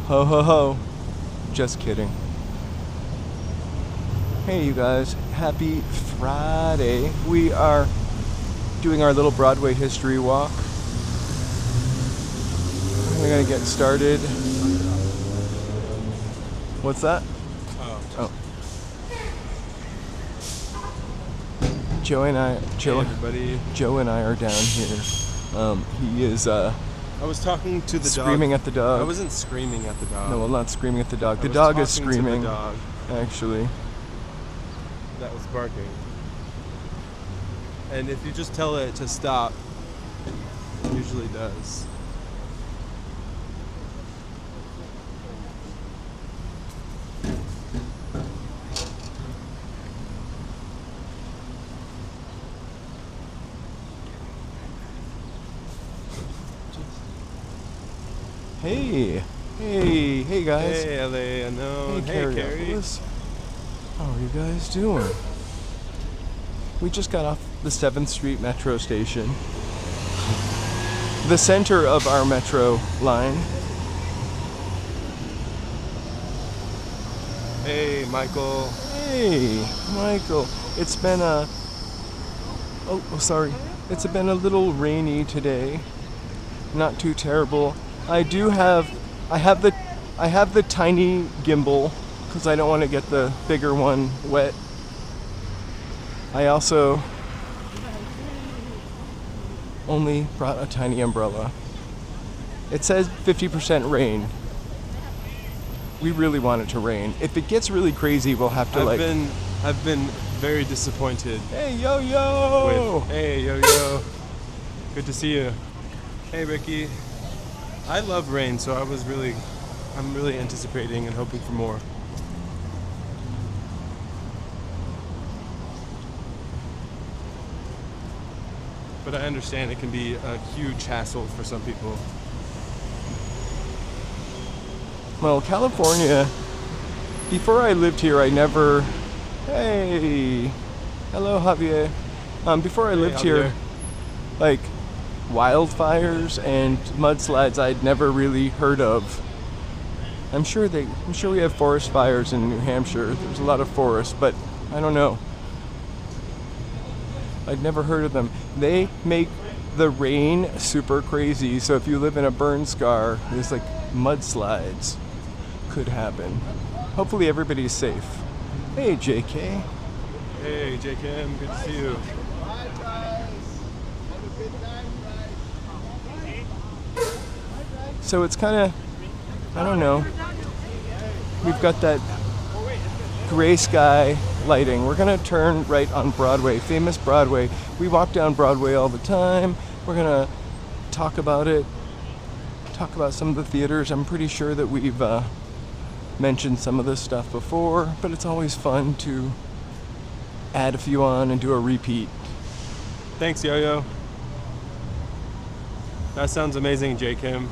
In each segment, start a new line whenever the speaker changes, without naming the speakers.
Ho ho ho. Just kidding. Hey you guys, happy Friday. We are doing our little Broadway history walk. We're gonna get started. What's that? Oh. Joe and I are down here. He is
I was talking to the dog.
Screaming at the dog.
I wasn't screaming at the dog.
No, well, not screaming at the dog. The dog is screaming.
To the dog.
Actually.
That was barking. And if you just tell it to stop, it usually does.
Hey guys.
Hey LA, I know. Hey Carrie.
How are you guys doing? We just got off the 7th Street Metro station. The center of our metro line.
Hey Michael.
Hey Michael. It's been It's been a little rainy today. Not too terrible. I have the tiny gimbal because I don't want to get the bigger one wet. I also only brought a tiny umbrella. It says 50% rain. We really want it to rain. If it gets really crazy, we'll have to
I've been very disappointed.
Hey yo yo.
Hey yo yo. Good to see you. Hey Ricky. I love rain, so I'm really anticipating and hoping for more. But I understand it can be a huge hassle for some people.
Well, California, before I lived here, hey, hello Javier. Before I lived here, like, wildfires and mudslides I'd never really heard of. I'm sure we have forest fires in New Hampshire. There's a lot of forests, but I don't know. I'd never heard of them. They make the rain super crazy, so if you live in a burn scar, there's like mudslides could happen. Hopefully everybody's safe. Hey JK.
Hey JK, good to see you.
So it's kind of, I don't know, we've got that gray sky lighting. We're going to turn right on Broadway, famous Broadway. We walk down Broadway all the time. We're going to talk about it, talk about some of the theaters. I'm pretty sure that we've mentioned some of this stuff before, but it's always fun to add a few on and do a repeat.
Thanks, Yo-Yo. That sounds amazing, J. Kim.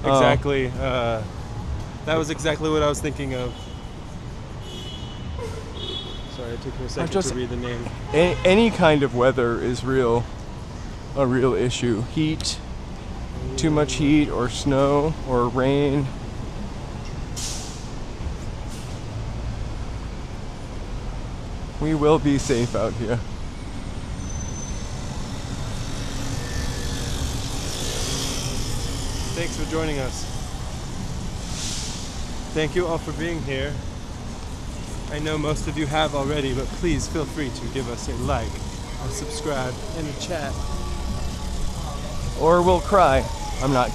Exactly. That was exactly what I was thinking of. Sorry, it took me a second to read the name.
Any kind of weather is a real issue. Heat, too much heat, or snow, or rain. We will be safe out here.
Thanks for joining us. Thank you all for being here. I know most of you have already, but please feel free to give us a like, a subscribe, and a chat.
Or we'll cry. I'm not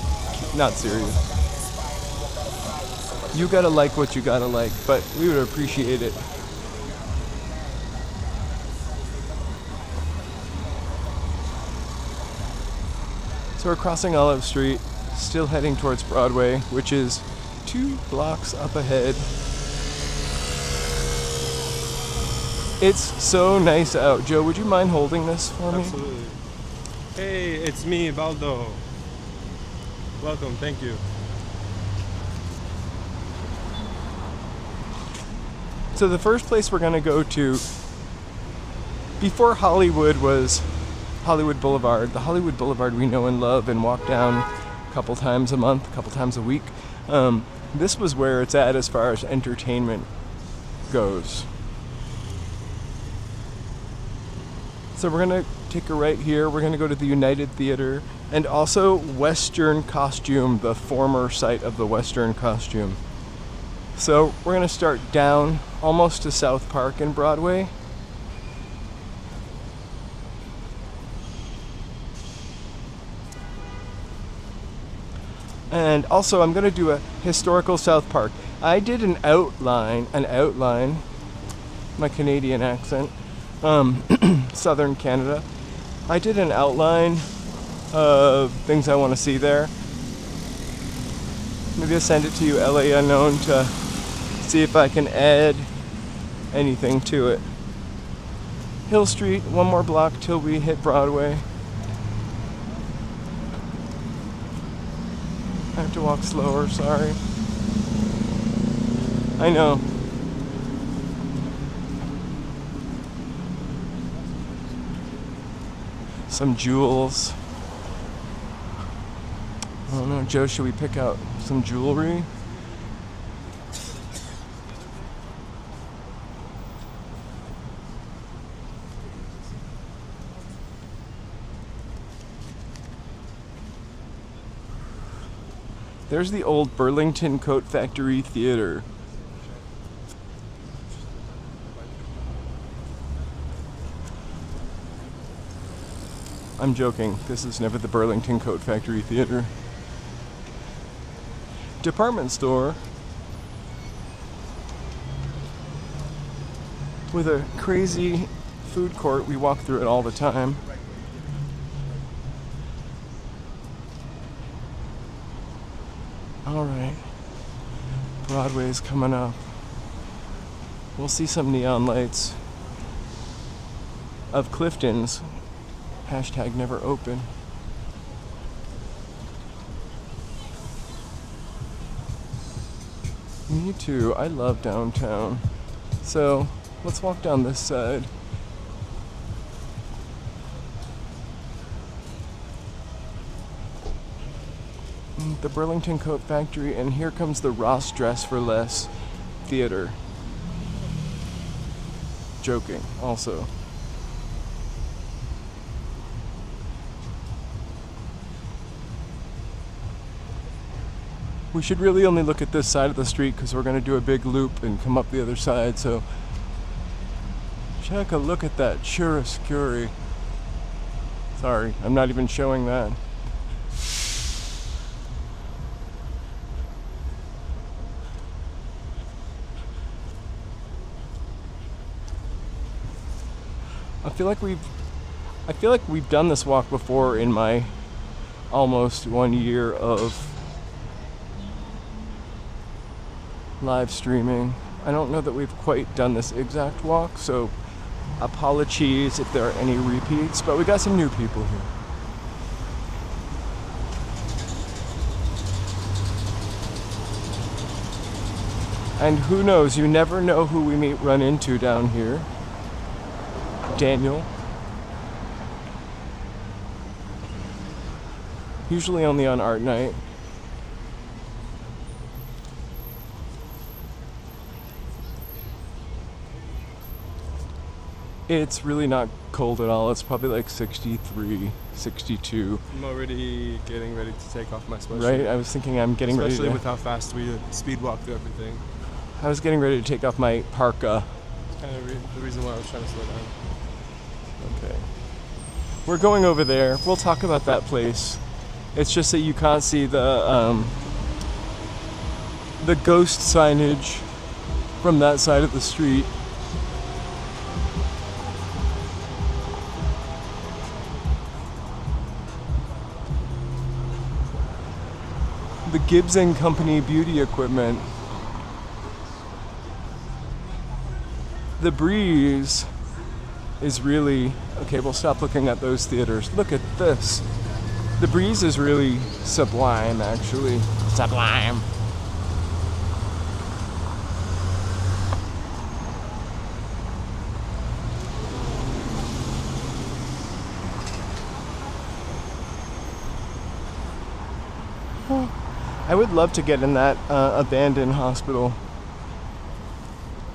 serious. You gotta like what you gotta like, but we would appreciate it. So we're crossing Olive Street, still heading towards Broadway, which is 2 blocks up ahead. It's so nice out. Joe, would you mind holding this for me?
Absolutely. Hey, it's me, Baldo. Welcome, thank you.
So the first place we're gonna go to, before Hollywood was Hollywood Boulevard, the Hollywood Boulevard we know and love and walk down couple times a month, a couple times a week. This was where it's at as far as entertainment goes. So we're gonna take a right here. We're gonna go to the United Theater and also Western Costume, the former site of the Western Costume. So we're gonna start down almost to South Park and Broadway. And also I'm gonna do a historical South Park. I did an outline, my Canadian accent, Southern Canada. I did an outline of things I want to see there. Maybe I'll send it to you, LA Unknown, to see if I can add anything to it. Hill Street, one more block till we hit Broadway. I have to walk slower, sorry. I know. Some jewels. I don't know, Joe, should we pick out some jewelry? There's the old Burlington Coat Factory Theater. I'm joking. This is never the Burlington Coat Factory Theater. Department store with a crazy food court. We walk through it all the time. All right. Broadway's coming up. We'll see some neon lights of Clifton's. Hashtag never open. Me too. I love downtown. So let's walk down this side. The Burlington Coat Factory, and here comes the Ross Dress for Less Theater. Joking, also. We should really only look at this side of the street because we're going to do a big loop and come up the other side, so check a look at that churrascuri. Sorry, I'm not even showing that. I feel like we've done this walk before in my almost 1 year of live streaming. I don't know that we've quite done this exact walk, so apologies if there are any repeats, but we got some new people here. And who knows, you never know who we may run into down here. Daniel. Usually only on art night. It's really not cold at all. It's probably like 63, 62.
I'm already getting ready to take off my sweatshirt.
Right? I was thinking I'm getting ready to...
Especially with how fast we speed walk through everything.
I was getting ready to take off my parka.
It's kind of the reason why I was trying to slow down.
Okay. We're going over there. We'll talk about that place. It's just that you can't see the ghost signage from that side of the street. The Gibbs & Company beauty equipment. The breeze is really... Okay, we'll stop looking at those theaters. Look at this. The breeze is really sublime, actually. Sublime. I would love to get in that abandoned hospital.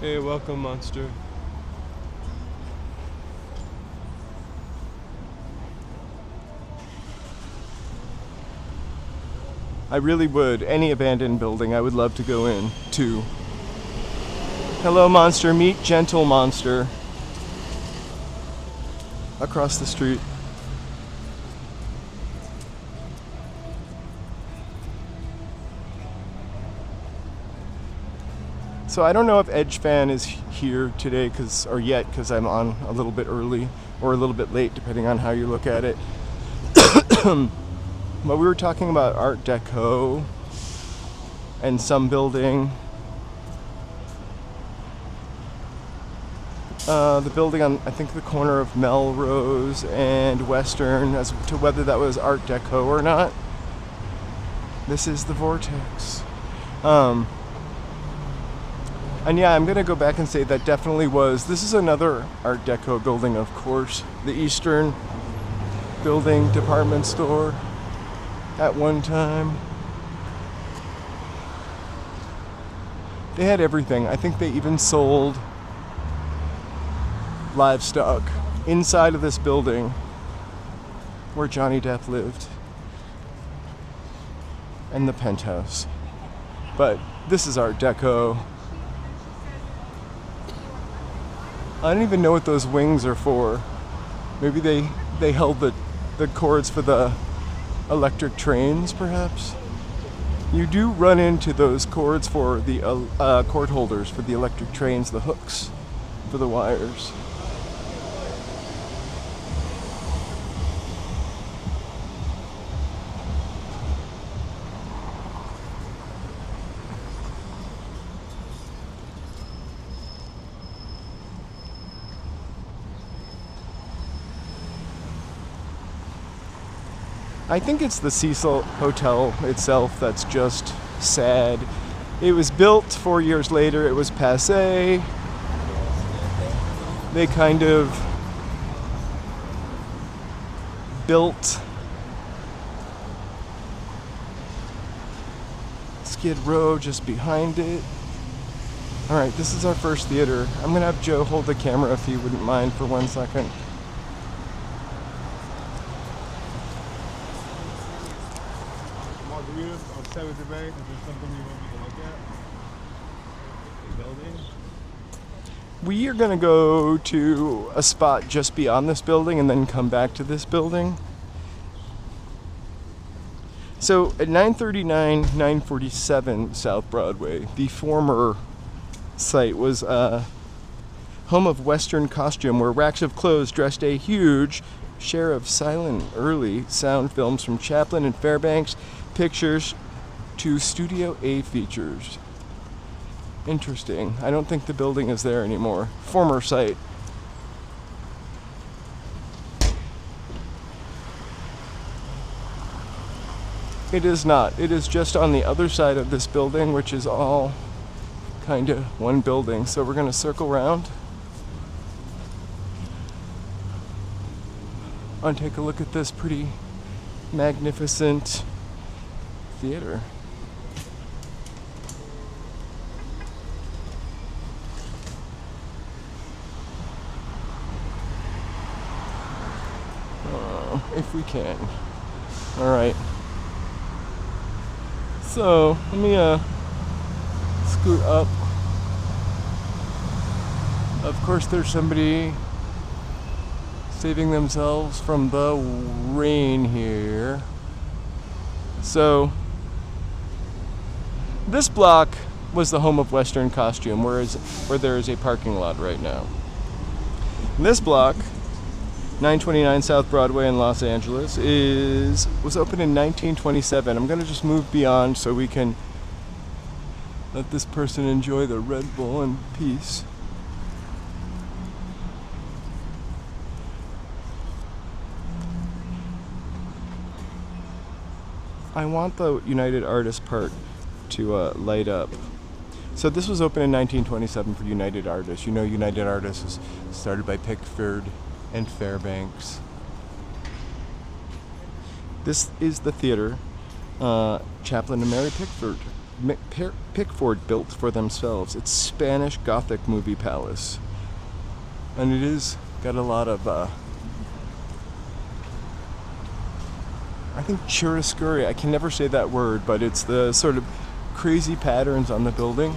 Hey, welcome, monster.
I really would. Any abandoned building I would love to go in to. Hello, monster. Meet gentle monster. Across the street. So I don't know if Edge Fan is here today or yet because I'm on a little bit early or a little bit late depending on how you look at it. But we were talking about Art Deco and some building. The building on, I think, the corner of Melrose and Western, as to whether that was Art Deco or not. This is the Vortex. And yeah, I'm gonna go back and say that definitely was. This is another Art Deco building, of course. The Eastern Building department store at one time. They had everything. I think they even sold livestock inside of this building where Johnny Depp lived and the penthouse. But this is Art Deco. I don't even know what those wings are for. Maybe they held the cords for the electric trains, perhaps? You do run into those cords for the cord holders for the electric trains, the hooks for the wires. I think it's the Cecil Hotel itself that's just sad. It was built 4 years later. It was passé. They kind of built Skid Row just behind it. All right, this is our first theater. I'm gonna have Joe hold the camera if you wouldn't mind for 1 second.
I'll stay with the bank. Is there something you want me to look at? The building?
We are going to go to a spot just beyond this building and then come back to this building. So at 939, 947 South Broadway, the former site was home of Western Costume, where racks of clothes dressed a huge share of silent early sound films from Chaplin and Fairbanks pictures to Studio A features. Interesting. I don't think the building is there anymore. Former site. It is not. It is just on the other side of this building, which is all kind of one building. So we're going to circle around and take a look at this pretty magnificent theater. If we can. All right. So let me scoot up. Of course, there's somebody saving themselves from the rain here. So this block was the home of Western Costume, where there is a parking lot right now. This block, 929 South Broadway in Los Angeles, was opened in 1927. I'm going to just move beyond so we can let this person enjoy the Red Bull in peace. I want the United Artists part to light up. So this was opened in 1927 for United Artists. You know, United Artists was started by Pickford and Fairbanks. This is the theater. Chaplin and Mary Pickford built for themselves. It's Spanish Gothic movie palace. And it is got a lot of, I think chiaroscuro, I can never say that word, but it's the sort of crazy patterns on the building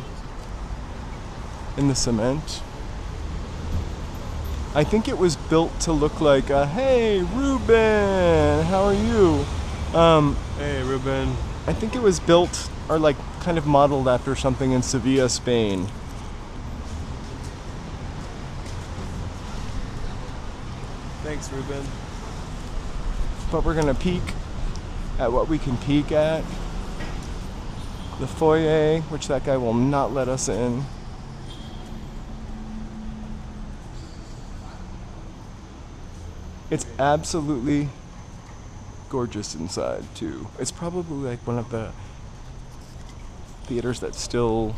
in the cement. I think it was built to look like, hey, Ruben, how are you?
Hey, Ruben.
I think it was built, or like kind of modeled after something in Sevilla, Spain.
Thanks, Ruben.
But we're gonna peek at what we can peek at. The foyer, which that guy will not let us in. It's absolutely gorgeous inside too. It's probably like one of the theaters that still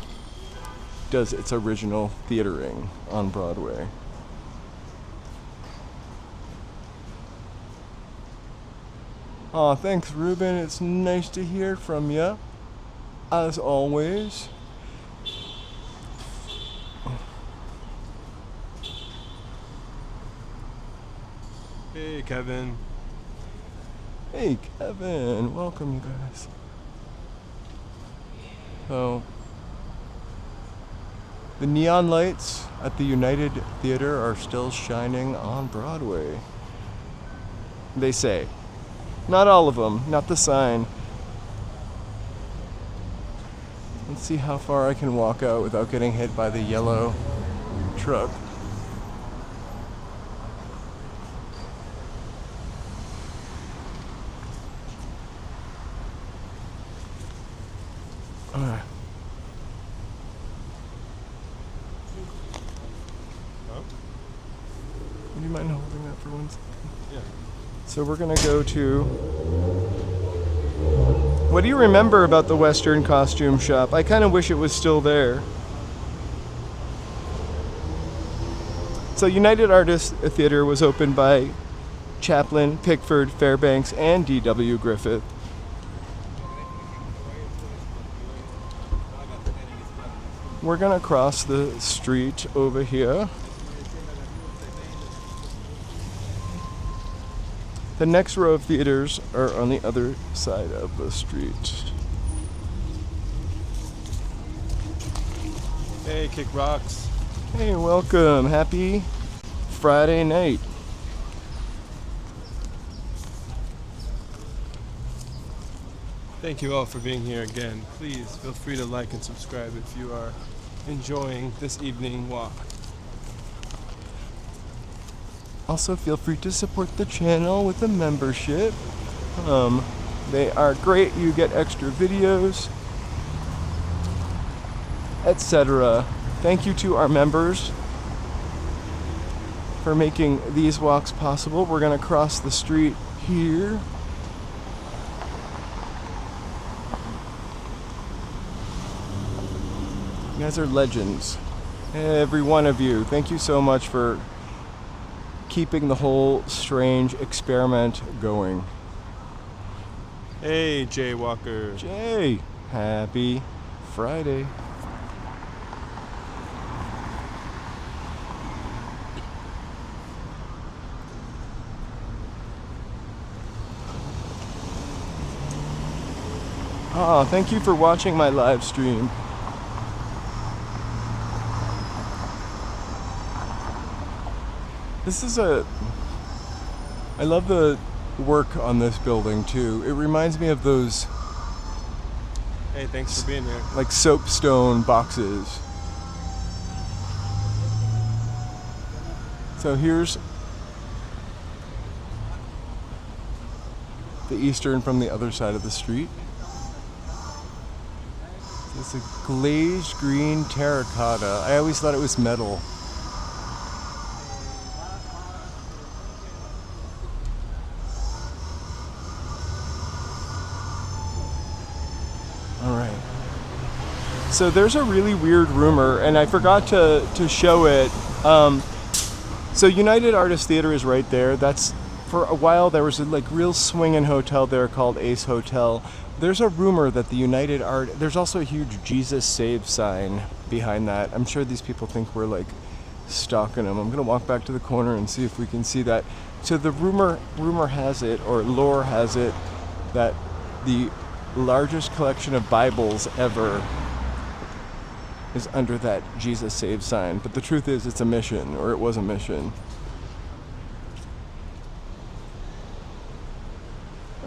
does its original theatering on Broadway. Aw, thanks, Ruben. It's nice to hear from you, as always.
Hey, Kevin.
Hey, Kevin. Welcome, you guys. So, the neon lights at the United Theater are still shining on Broadway. They say. Not all of them, not the sign. Let's see how far I can walk out without getting hit by the yellow truck. Alright. Would you mind holding that for 1 second?
Yeah.
So we're gonna go to... What do you remember about the Western costume shop? I kind of wish it was still there. So United Artists Theater was opened by Chaplin, Pickford, Fairbanks, and D.W. Griffith. We're gonna cross the street over here. The next row of theaters are on the other side of the street.
Hey, Kick Rocks.
Hey, welcome. Happy Friday night.
Thank you all for being here again. Please feel free to like and subscribe if you are enjoying this evening walk.
Also, feel free to support the channel with a membership. They are great. You get extra videos, etc. Thank you to our members for making these walks possible. We're going to cross the street here. You guys are legends. Every one of you. Thank you so much for keeping the whole strange experiment going.
Hey, Jay Walker.
Jay, happy Friday. Thank you for watching my live stream. I love the work on this building too. It reminds me of those
Hey, thanks for being here.
like soapstone boxes. So here's the Eastern from the other side of the street. It's a glazed green terracotta. I always thought it was metal. So there's a really weird rumor, and I forgot to show it. So United Artists Theater is right there. That's for a while there was a like real swinging hotel there called Ace Hotel. There's a rumor that the United Art, there's also a huge Jesus Save sign behind that. I'm sure these people think we're like stalking them. I'm gonna walk back to the corner and see if we can see that. So the rumor has it, or lore has it, that the largest collection of Bibles ever is under that Jesus Save sign. But the truth is it's a mission, or it was a mission.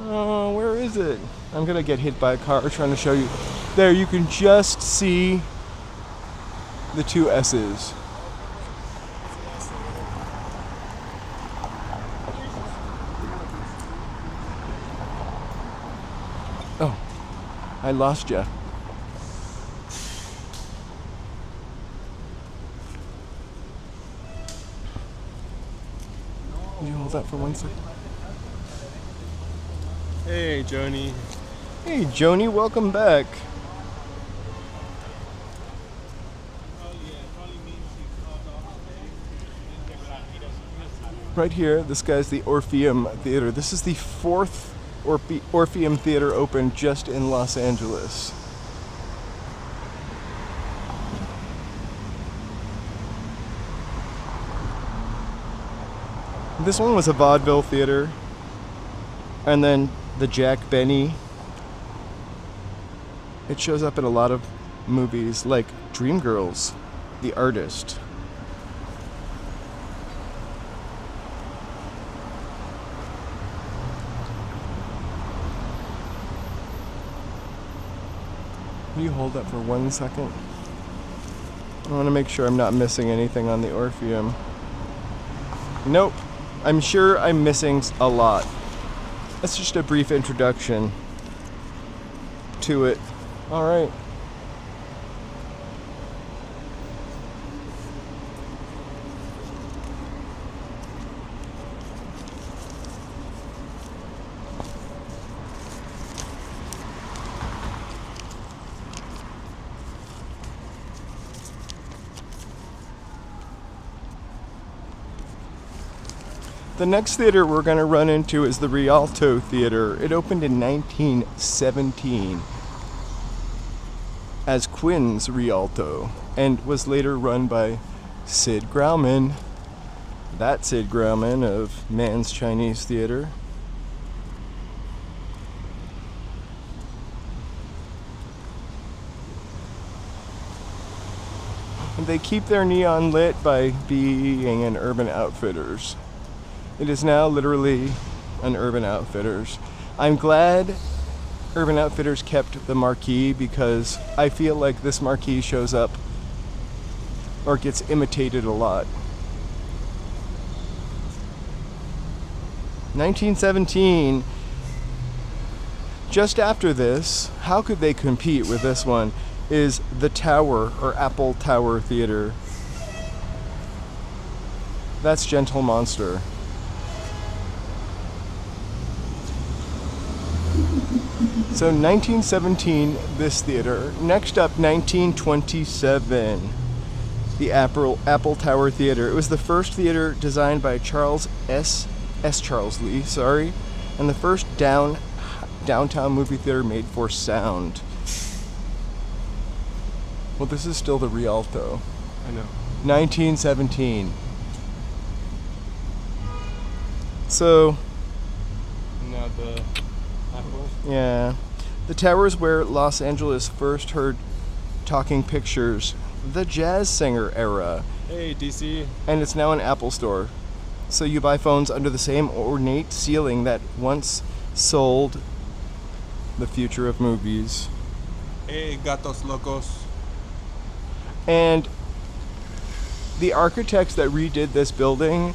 Oh, where is it? I'm gonna get hit by a car trying to show you. There, you can just see the two S's. Oh, I lost you. Can you hold that for 1 second?
Hey, Joni.
Hey, Joni, welcome back. Right here, this guy's the Orpheum Theater. This is the fourth Orpheum Theater opened just in Los Angeles. This one was a vaudeville theater. And then the Jack Benny. It shows up in a lot of movies like Dreamgirls, The Artist. Can you hold that for 1 second? I want to make sure I'm not missing anything on the Orpheum. Nope. I'm sure I'm missing a lot. That's just a brief introduction to it. All right. The next theater we're going to run into is the Rialto Theater. It opened in 1917 as Quinn's Rialto and was later run by Sid Grauman. That Sid Grauman of Mann's Chinese Theater. And they keep their neon lit by being an Urban Outfitters. It is now literally an Urban Outfitters. I'm glad Urban Outfitters kept the marquee because I feel like this marquee shows up or gets imitated a lot. 1917. Just after this, how could they compete with this one, is the Tower, or Apple Tower Theater. That's Gentle Monster. So 1917, this theater. Next up, 1927, the Apple Tower Theater. It was the first theater designed by Charles Lee, and the first downtown movie theater made for sound. Well, this is still the Rialto.
I know.
1917. So,
Now the Apple.
yeah. The tower is where Los Angeles first heard talking pictures, the jazz singer era.
Hey, DC.
And it's now an Apple store. So you buy phones under the same ornate ceiling that once sold the future of movies.
Hey, Gatos Locos.
And the architects that redid this building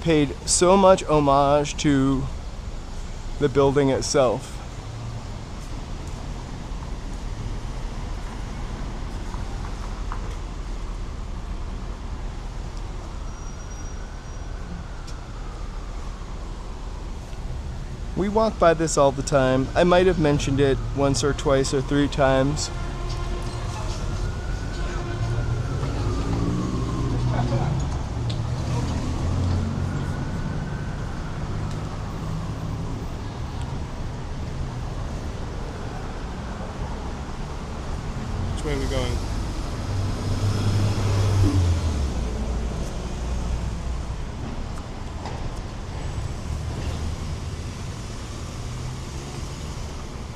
paid so much homage to the building itself. We walk by this all the time. I might have mentioned it once or twice or three times.
way are we going?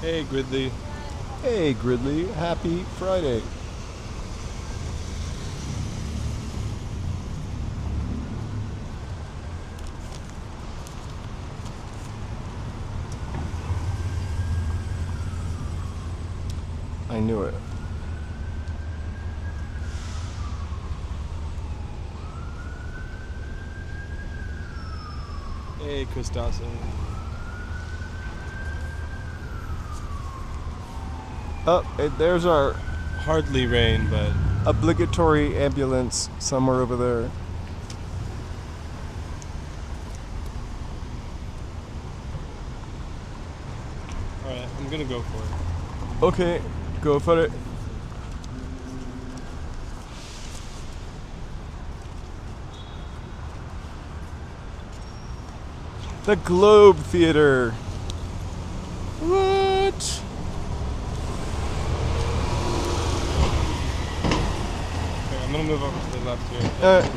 Hey, Gridley.
Hey, Gridley. Happy Friday. I knew it.
Hey, Chris Dawson.
Oh, there's our
Hardly rain, but
obligatory ambulance somewhere over there.
alright, I'm gonna go for it.
Okay, go for it. The Globe Theater. What?
Okay, I'm gonna move over to the left here.
Alright.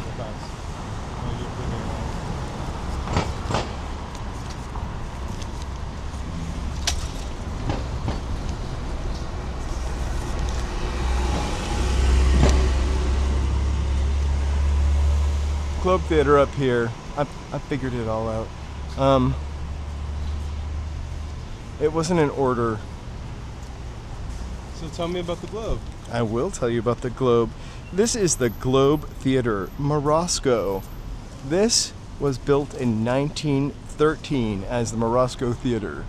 Globe Theater up here. I figured it all out. It wasn't in order.
So tell me about the Globe.
I will tell you about the Globe. This is the Globe Theater, Morosco. This was built in 1913 as the Morosco Theater.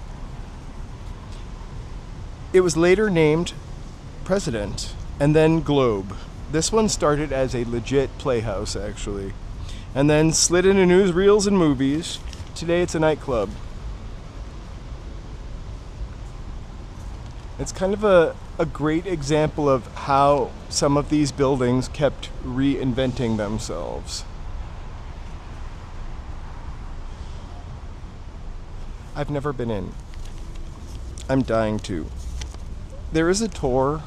It was later named President and then Globe. This one started as a legit playhouse, actually, and then slid into newsreels and movies. Today it's a nightclub. It's kind of a great example of how some of these buildings kept reinventing themselves. I've never been in. I'm dying to. There is a tour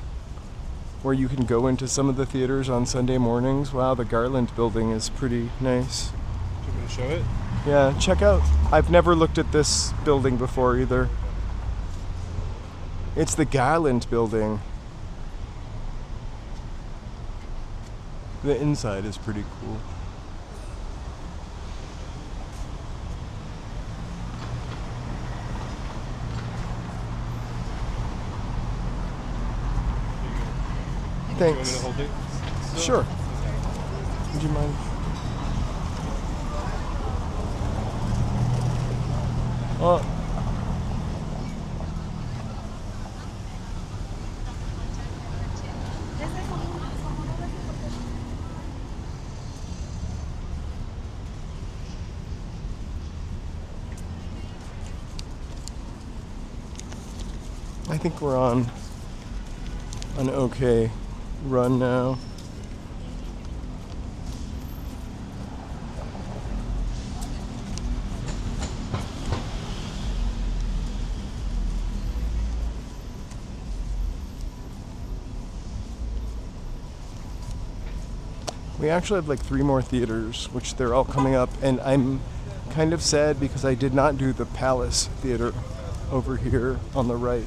where you can go into some of the theaters on Sunday mornings. Wow, the Garland building is pretty nice.
Do you want me to show it?
Yeah, check out. I've never looked at this building before either. It's the Garland building. The inside is pretty cool.
Do you want me
Thanks.
to hold it? still?
Sure.
Okay.
Would you mind? Oh. I think we're on an okay run now. We actually have like 3 more theaters, which they're all coming up, and I'm kind of sad because I did not do the Palace Theater over here on the right,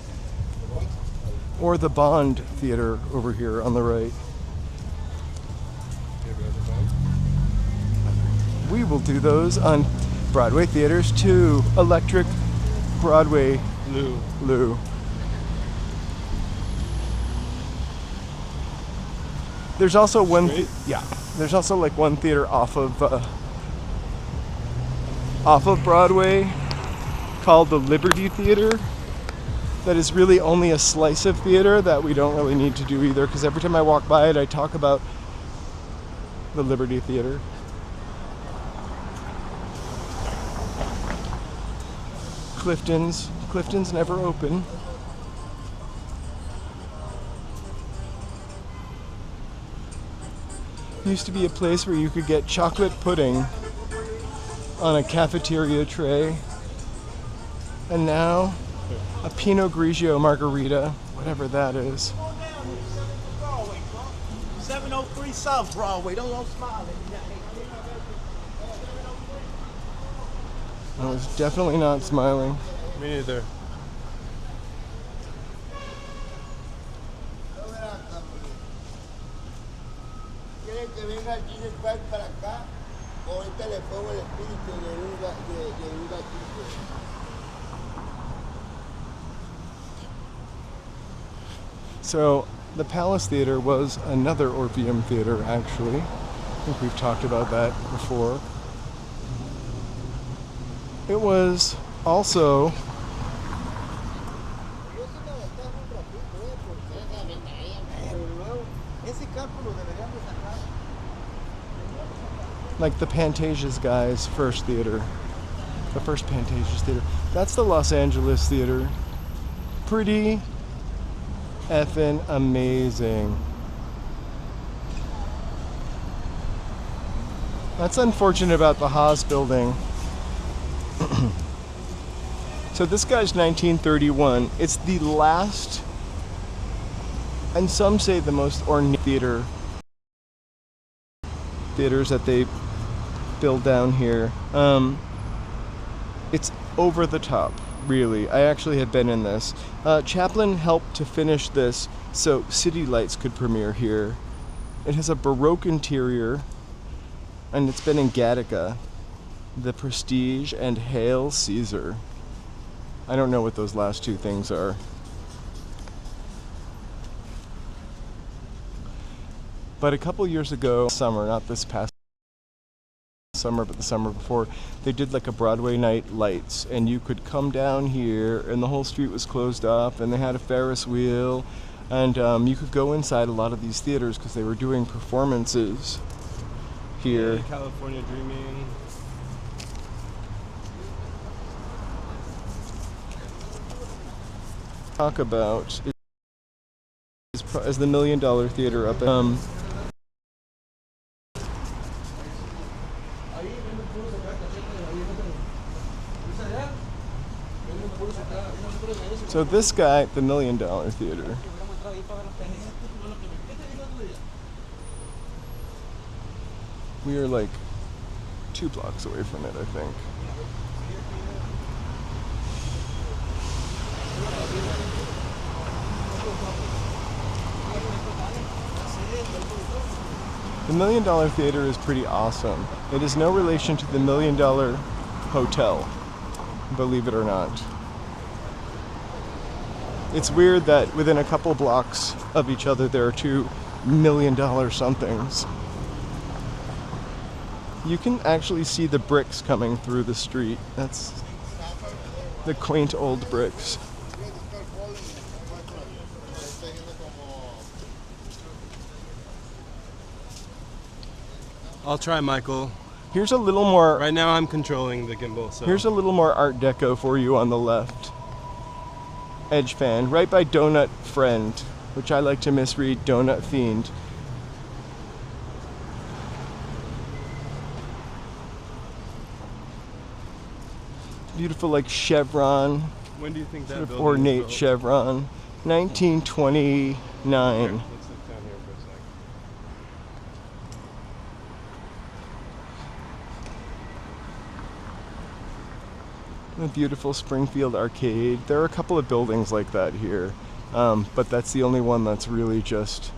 or the Bond Theater over here on the right. We will do those on Broadway theaters too. Electric Broadway Lou. There's also one. There's also like one theater off of Broadway called the Liberty Theater. That is really only a slice of theater that we don't really need to do either, because every time I walk by it, I talk about the Liberty Theater. Clifton's never open. Used to be a place where you could get chocolate pudding on a cafeteria tray, and now a Pinot Grigio margarita, whatever that is.
703 South Broadway. Don't smile.
I was definitely not smiling.
Me neither.
¿Quieren que venga el Jesus Christ para acá? O ahorita le pongo el espíritu de un gatito.
So, the Palace Theater was another Orpheum theater, actually. I think we've talked about that before. It was also like the Pantasia's guys' first theater. The first Pantasia's theater. That's the Los Angeles Theater. Pretty effing amazing. That's unfortunate about the Haas building. So this guy's 1931. It's the last, and some say the most ornate theaters that they build down here. It's over the top, really. I actually had been in this. Chaplin helped to finish this so City Lights could premiere here. It has a Baroque interior, and it's been in Gattaca, the Prestige, and Hail Caesar. I don't know what those last two things are. But a couple years ago, summer, not this past summer, but the summer before, they did like a Broadway night lights, and you could come down here, and the whole street was closed off, and they had a Ferris wheel, and you could go inside a lot of these theaters because they were doing performances here.
California Dreaming.
Talk about is the $1 Million Theater up at so this guy, the $1 Million Theater, we are like 2 blocks away from it, I think. The $1 Million Theater is pretty awesome. It is no relation to the $1 Million Hotel, believe it or not. It's weird that within a couple blocks of each other there are $2 million somethings. You can actually see the bricks coming through the street. That's the quaint old bricks.
I'll try, Michael.
Here's a little more.
Right now I'm controlling the gimbal, so.
Here's a little more Art Deco for you on the left. Edge fan, right by Donut Friend, which I like to misread Donut Fiend. Beautiful, like chevron.
When do you think that
Sort of
building
ornate
was built?
chevron. 1929.
Here, let's look down here for a second.
A beautiful Springfield Arcade. There are a couple of buildings like that here, but that's the only one that's really just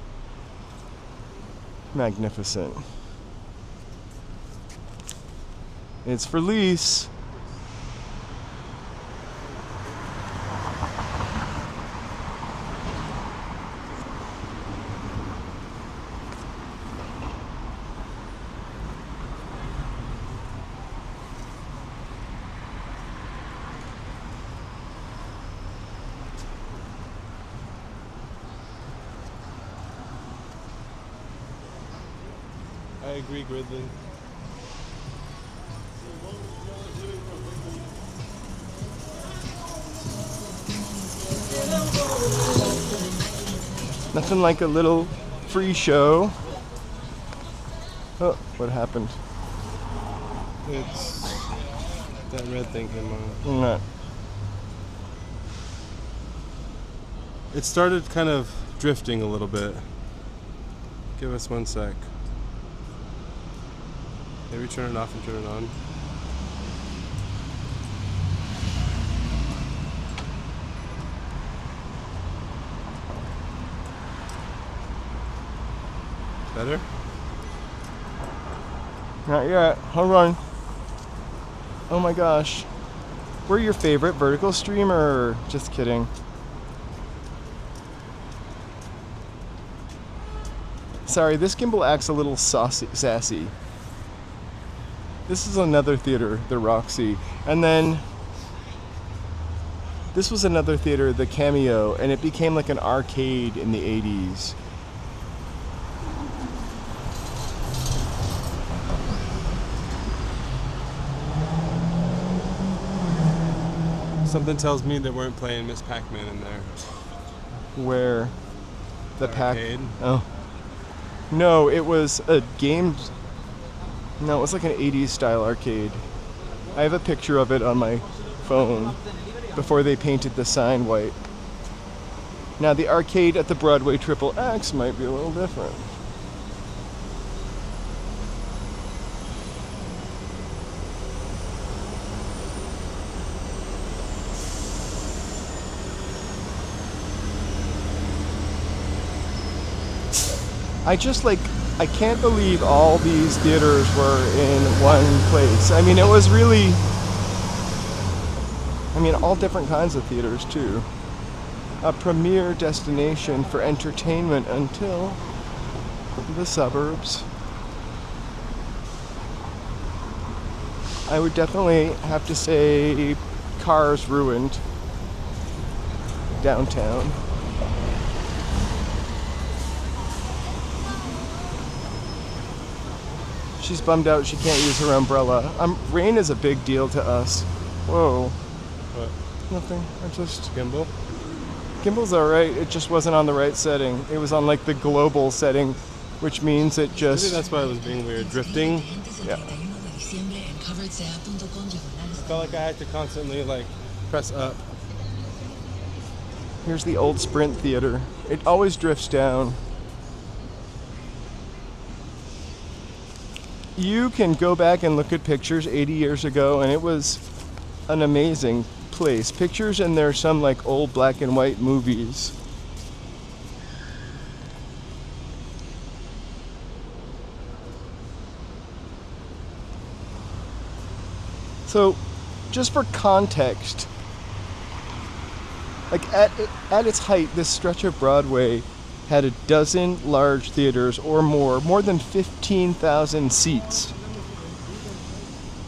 magnificent. It's for lease.
I agree, Gridley.
Nothing like a little free show. Oh, what happened?
It's that red thing came on.
Not.
It started kind of drifting a little bit. Give us 1 sec. Maybe turn it off and turn it on. Better?
Not yet. Hold on. Oh my gosh. We're your favorite vertical streamer. Just kidding. Sorry, this gimbal acts a little sassy. This is another theater, the Roxy. And then this was another theater, the Cameo, and it became like an arcade in the 80s.
Something tells me they weren't playing Miss Pac-Man in there.
Where? The
arcade.
Oh. No, it was a game. No, it was like an 80s style arcade. I have a picture of it on my phone before they painted the sign white. Now the arcade at the Broadway Triple X might be a little different. I can't believe all these theaters were in one place. I mean, it was really, all different kinds of theaters too. A premier destination for entertainment until the suburbs. I would definitely have to say cars ruined downtown. She's bummed out she can't use her umbrella. Rain is a big deal to us. Whoa.
What?
Nothing. I just...
Gimbal?
Gimbal's alright. It just wasn't on the right setting. It was on like the global setting, which means it just...
Maybe that's why it was being weird. Drifting?
Yeah.
I felt like I had to constantly press up.
Here's the old Sprint Theater. It always drifts down. You can go back and look at pictures 80 years ago, and it was an amazing place. Pictures, and there's some old black and white movies. So, just for context, at its height, this stretch of Broadway had a dozen large theaters or more than 15,000 seats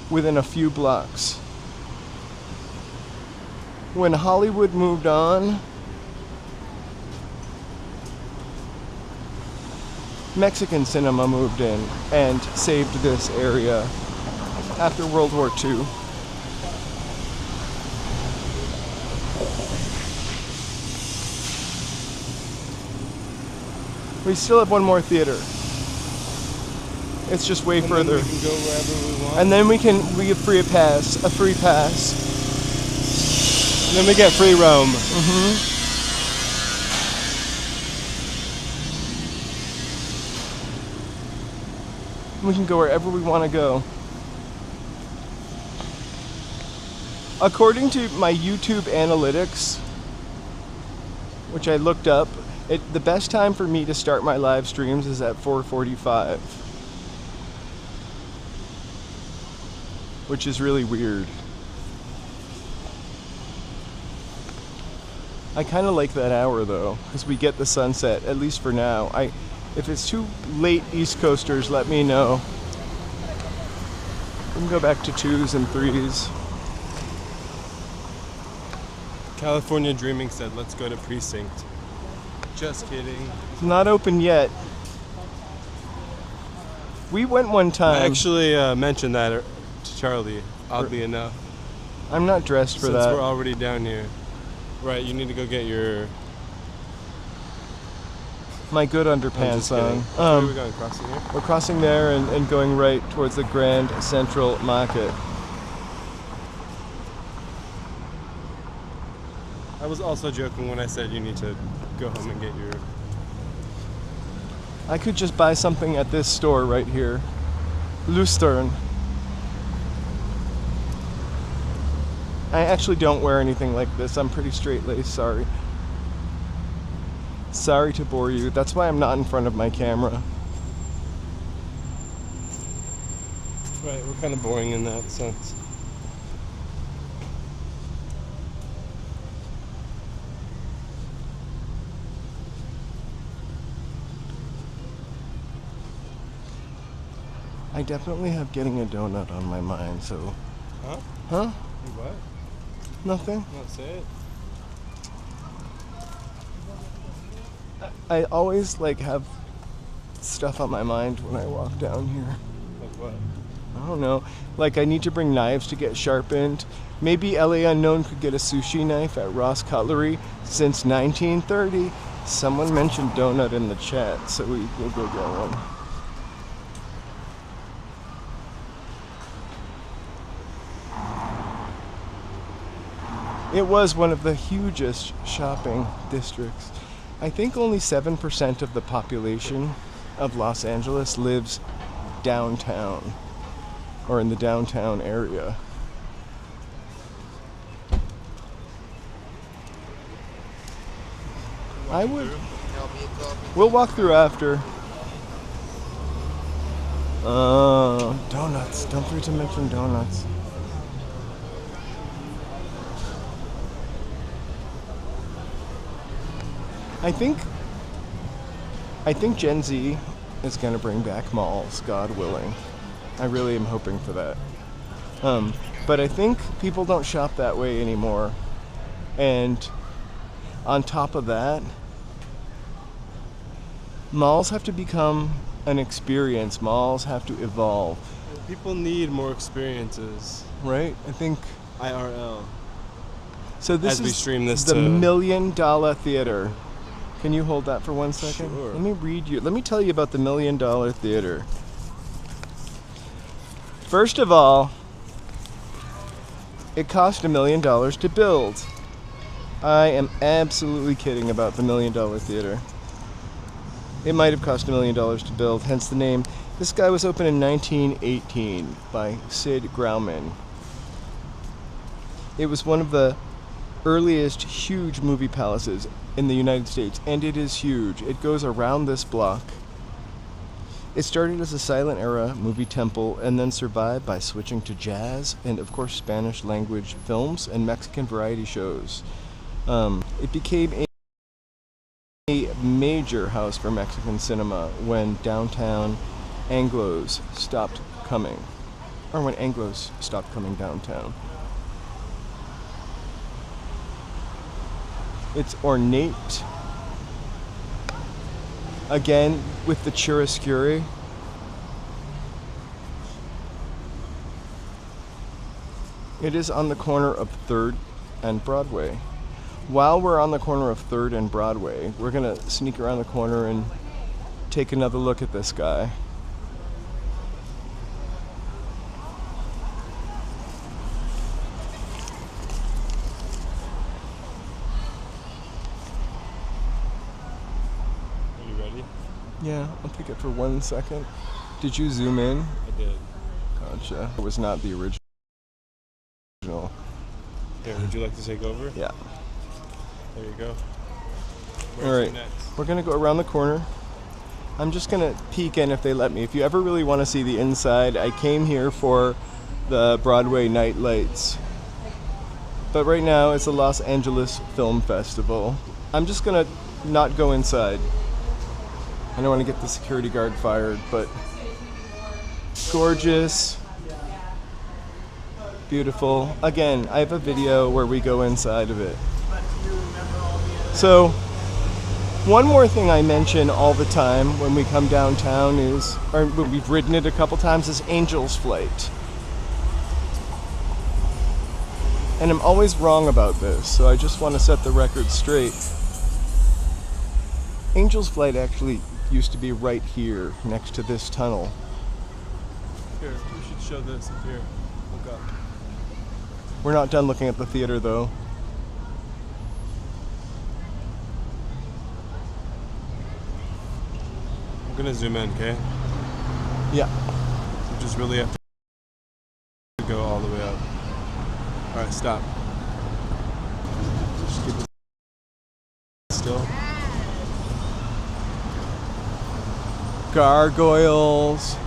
within a few blocks. When Hollywood moved on, Mexican cinema moved in and saved this area after World War II. We still have one more theater. It's just way further.
We can go wherever we want.
And then we get free pass. And
then we get free roam.
We can go wherever we want to go. According to my YouTube analytics, which I looked up, the best time for me to start my live streams is at 4:45, which is really weird. I kind of like that hour though, because we get the sunset, at least for now. If it's too late, East Coasters, let me know. We can go back to 2s and 3s.
California Dreaming said, let's go to Precinct. Just kidding.
It's not open yet. We went one time.
I actually mentioned that to Charlie, oddly enough.
I'm not dressed for
Since
that.
we're already down here. Right, you need to go get your...
My good underpants on.
Where are we going, crossing here?
We're crossing there and going right towards the Grand Central Market.
I was also joking when I said you need to go home and get your...
I could just buy something at this store right here. Lustern. I actually don't wear anything like this. I'm pretty straight-laced, sorry. Sorry to bore you. That's why I'm not in front of my camera.
Right, we're kind of boring in that sense.
I definitely have getting a donut on my mind, so...
Huh?
Huh?
You what?
Nothing?
Not say it.
I always, like, have stuff on my mind when I walk down here.
Like what?
I don't know. Like, I need to bring knives to get sharpened. Maybe LA Unknown could get a sushi knife at Ross Cutlery since 1930. Someone mentioned donut in the chat, so we'll go get one. It was one of the hugest shopping districts. I think only 7% of the population of Los Angeles lives downtown or in the downtown area. I would. We'll walk through after. Donuts. Don't forget to mention donuts. I think Gen Z is going to bring back malls, God willing. I really am hoping for that. But I think people don't shop that way anymore. And on top of that, malls have to become an experience. Malls have to evolve.
People need more experiences.
Right? I think...
IRL.
So this
As we
is
stream this
the
to-
$1 Million Theater. Can you hold that for 1 second?
Sure.
Let me tell you about the $1 Million Theater. First of all, it cost $1 million to build. I am absolutely kidding about the $1 Million Theater. It might have cost $1 million to build, hence the name. This guy was opened in 1918 by Sid Grauman. It was one of the earliest huge movie palaces in the United States, and it is huge. It goes around this block. It started as a silent era movie temple and then survived by switching to jazz and, of course, Spanish language films and Mexican variety shows. It became a major house for Mexican cinema when downtown Anglos stopped coming, or when Anglos stopped coming downtown. It's ornate, again with the chiaroscuro. It is on the corner of 3rd and Broadway. While we're on the corner of 3rd and Broadway, we're gonna sneak around the corner and take another look at this guy. Yeah, I'll take it for 1 second. Did you zoom in?
I did.
Gotcha. It was not the original.
Here, would you like to take over?
Yeah.
There you go.
All right.
Next?
We're gonna go around the corner. I'm just gonna peek in if they let me. If you ever really want to see the inside, I came here for the Broadway night lights. But right now it's a Los Angeles Film Festival. I'm just gonna not go inside. I don't want to get the security guard fired, but gorgeous, beautiful. Again, I have a video where we go inside of it. So, one more thing I mention all the time when we come downtown is, or when we've ridden it a couple times, is Angel's Flight. And I'm always wrong about this, so I just want to set the record straight. Angel's Flight actually used to be right here, next to this tunnel.
Here, we should show this up here. Look up.
We're not done looking at the theater, though.
gonna zoom in, okay?
Yeah.
You just really have to go all the way up. All right, stop. Just keep it still.
Gargoyles.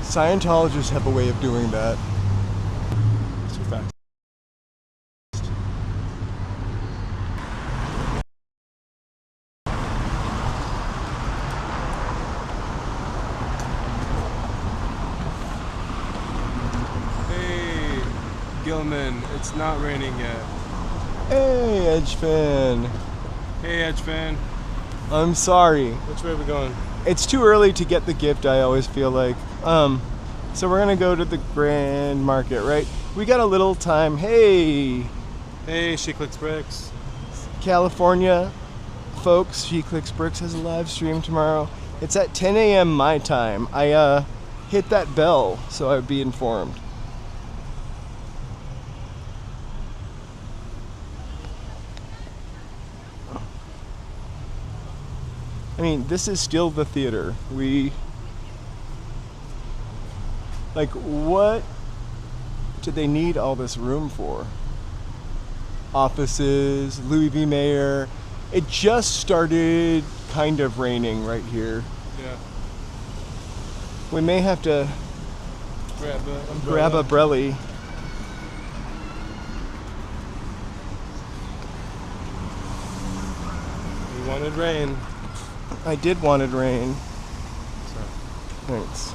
Scientologists have a way of doing that.
Too fast. Hey, Gilman, it's not raining yet.
Hey, Edgefin.
Hey, Edgefan.
I'm sorry.
Which way are we going?
It's too early to get the gift, I always feel like. So we're gonna go to the Grand Market, right? We got a little time. Hey,
Hey, She Clicks Bricks.
California folks, She Clicks Bricks has a live stream tomorrow. It's at 10 a.m. my time. I hit that bell so I would be informed. I mean, this is still the theater. Like, what do they need all this room for? Offices, Louis V. Mayer. It just started kind of raining right here.
Yeah.
We may have to grab a brelly.
We wanted rain.
I did wanted rain.
Sorry.
Thanks.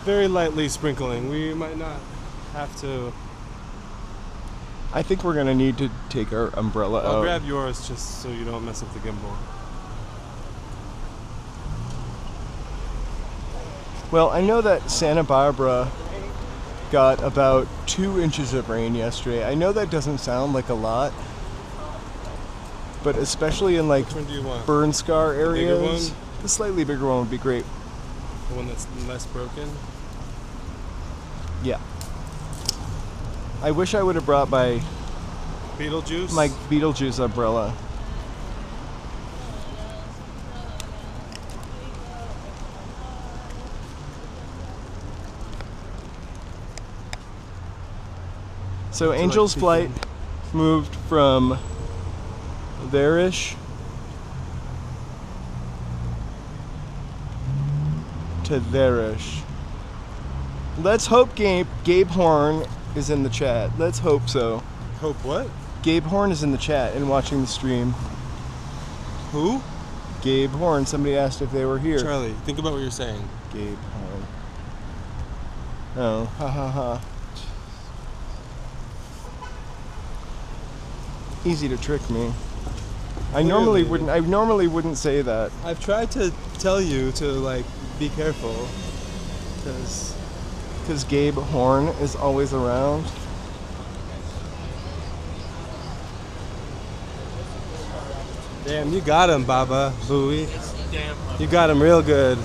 Very lightly sprinkling. We might not have to.
I think we're gonna need to take our umbrella
I'll
out.
grab yours just so you don't mess up the gimbal.
Well, I know that Santa Barbara got about 2 inches of rain yesterday. I know that doesn't sound like a lot, but especially in like
Which one do you want?
burn scar
bigger
areas,
one?
the slightly bigger one would be great.
The one that's less broken?
Yeah. I wish I would have brought my
Beetlejuice?
Beetlejuice umbrella. So Angel's Flight moved from there-ish to there-ish. Let's hope Gabe Horn is in the chat. Let's hope so.
Hope what?
Gabe Horn is in the chat and watching the stream.
Who?
Gabe Horn. Somebody asked if they were here.
Charlie, think about what you're saying.
Gabe Horn. Oh, ha ha ha. Easy to trick me. I normally wouldn't say that.
I've tried to tell you to like be careful
Because Gabe Horn is always around.
Damn, you got him, Baba Booey. You got him real good.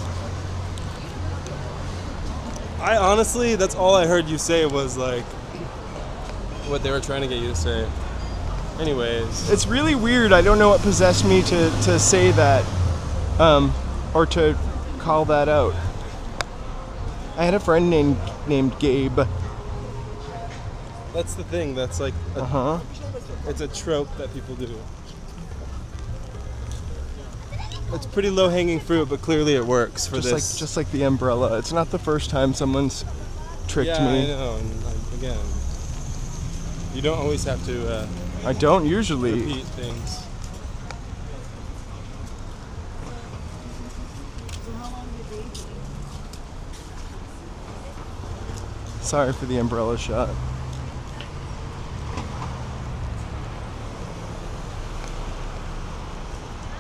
I honestly, that's all I heard you say was like what they were trying to get you to say. Anyways.
It's really weird. I don't know what possessed me to say that, or to call that out. I had a friend named Gabe.
That's the thing. That's like it's a trope that people do. It's pretty low-hanging fruit, but clearly it works for this.
Just like the umbrella. It's not the first time someone's tricked
yeah,
me.
I know. And like, again, you don't always have to
I don't usually.
repeat things.
Sorry for the umbrella shot.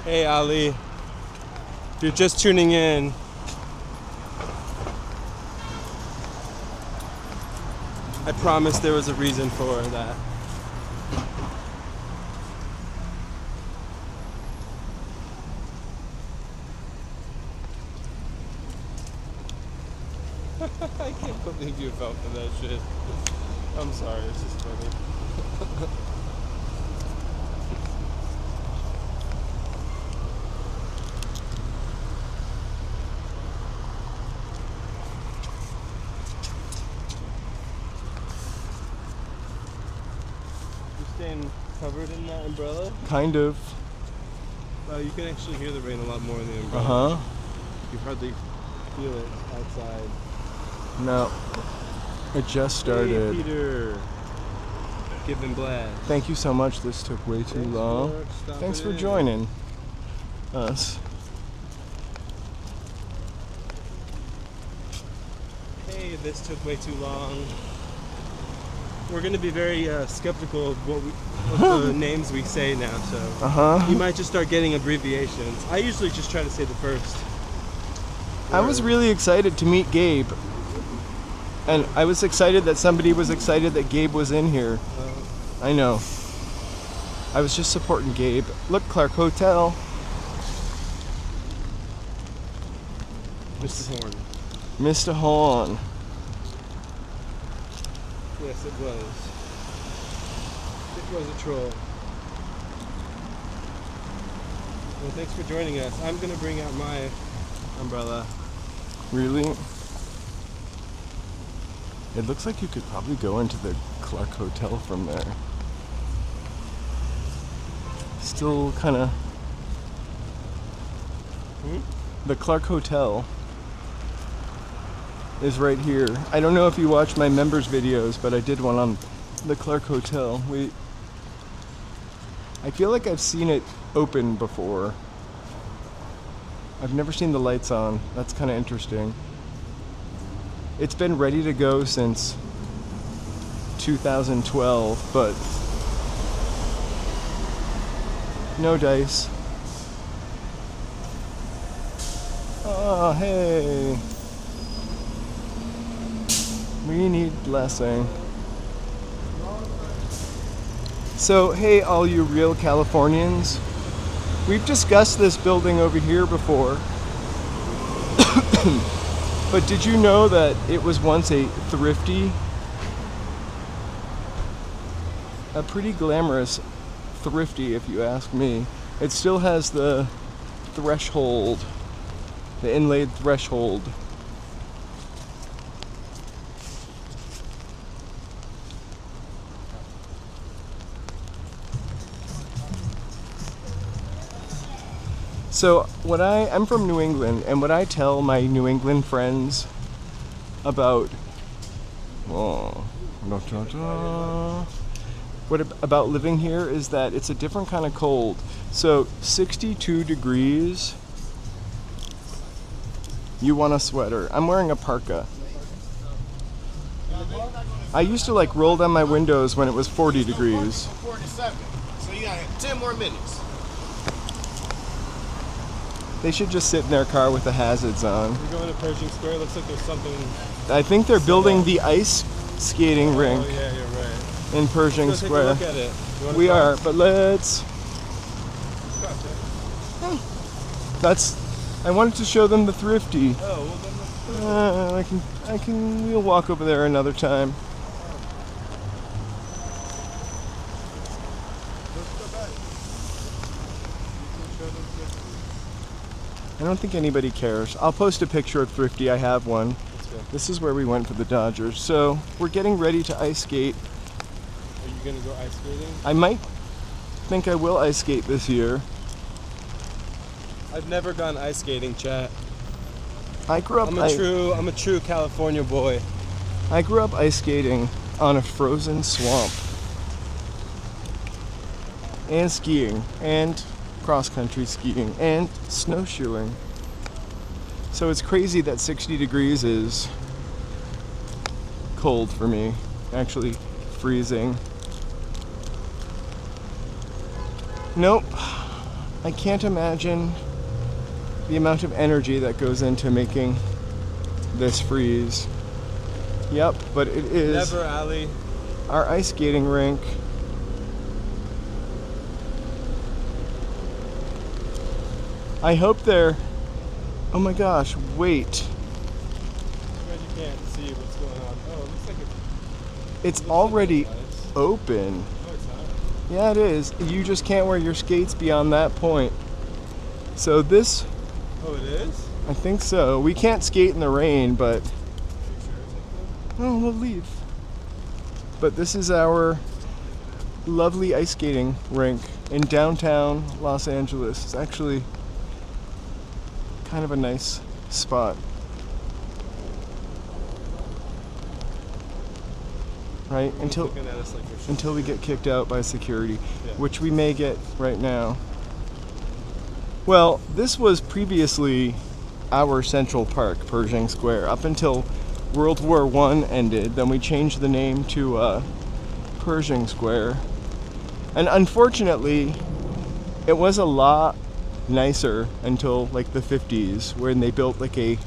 Hey, Ali. If you're just tuning in, I promise there was a reason for that. I can't believe you fell for that shit. I'm sorry, it's just funny. You staying covered in that umbrella?
Kind of.
Wow, you can actually hear the rain a lot more in the
Uh
umbrella.
huh.
You hardly feel it outside.
No. It just started.
Hey, Peter. Giving blast.
Thank you so much. This took way too long. Thanks for joining us.
Hey, this took way too long. We're going to be very skeptical of the names we say now, so you might just start getting abbreviations. I usually just try to say the first.
I was really excited to meet Gabe. And I was excited that somebody was excited that Gabe was in here. I know. I was just supporting Gabe. Look, Clark Hotel.
Mr. Horn.
Mr. Horn.
Yes, it was. It was a troll. Well, thanks for joining us. I'm going to bring out my umbrella.
Really? It looks like you could probably go into the Clark Hotel from there. Still kind of... The Clark Hotel is right here. I don't know if you watch my members videos, but I did one on the Clark Hotel. I feel like I've seen it open before. I've never seen the lights on. That's kind of interesting. It's been ready to go since 2012, but no dice. Oh, hey. We need blessing. So, hey, all you real Californians. We've discussed this building over here before. But did you know that it was once a thrifty? A pretty glamorous thrifty, if you ask me. It still has the threshold, the inlaid threshold. So I'm from New England, and what I tell my New England friends about, about living here is that it's a different kind of cold. So 62 degrees, you want a sweater. I'm wearing a parka. I used to like roll down my windows when it was 40 degrees.
47. So you got 10 more minutes.
They should just sit in their car with the hazards on.
We're going to Pershing Square. Looks like there's something.
I think they're building the ice skating rink
Oh yeah, you're right.
in Pershing
Let's go
Square.
take a look at it. You wanna
We
cross?
are, but let's.
Cross it.
That's. I wanted to show them the thrifty.
Oh, well then let's
We'll walk over there another time.
go back. You can show them thrifty.
I don't think anybody cares. I'll post a picture of thrifty. I have one.
Let's go.
This is where we went for the Dodgers. So we're getting ready to ice skate.
Are you gonna go ice skating?
I might think I will ice skate this year.
I've never gone ice skating, chat.
I grew up.
I'm a true California boy.
I grew up ice skating on a frozen swamp. And skiing. And cross-country skiing. And snowshoeing. So it's crazy that 60 degrees is cold for me. Actually freezing. Nope. I can't imagine the amount of energy that goes into making this freeze. Yep, but it is
Never, Ali.
our ice skating rink. I hope they're... Oh my gosh, wait.
Ready can't see what's going on. Oh, it looks like
It's already
nice.
open.
Oh, it's not.
Yeah, it is. You just can't wear your skates beyond that point. So this,
Oh, it is?
I think so. We can't skate in the rain, but oh, we'll leave. But this is our lovely ice skating rink in downtown Los Angeles. It's actually kind of a nice spot. Right?
Looking at us like we're shit.
Until we get kicked out by security,
Yeah.
which we may get right now. Well, this was previously our Central Park, Pershing Square, up until World War I ended. Then we changed the name to Pershing Square. And unfortunately, it was a lot nicer until like the 50s, when they built like a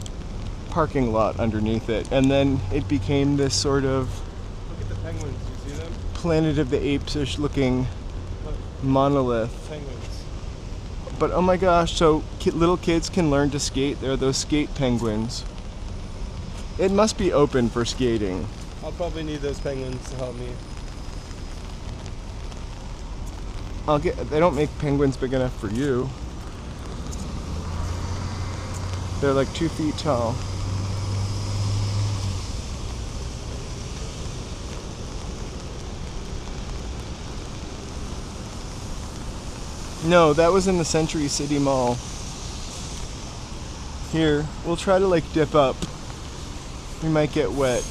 parking lot underneath it. And then it became this sort of
Look at the penguins. Do you see them?
Planet of the Apes-ish looking
Look,
monolith.
penguins.
But oh my gosh, so little kids can learn to skate. There are those skate penguins. It must be open for skating.
I'll probably need those penguins to help me.
They don't make penguins big enough for you. They're like 2 feet tall. No, that was in the Century City Mall. Here, we'll try to like dip up. We might get wet.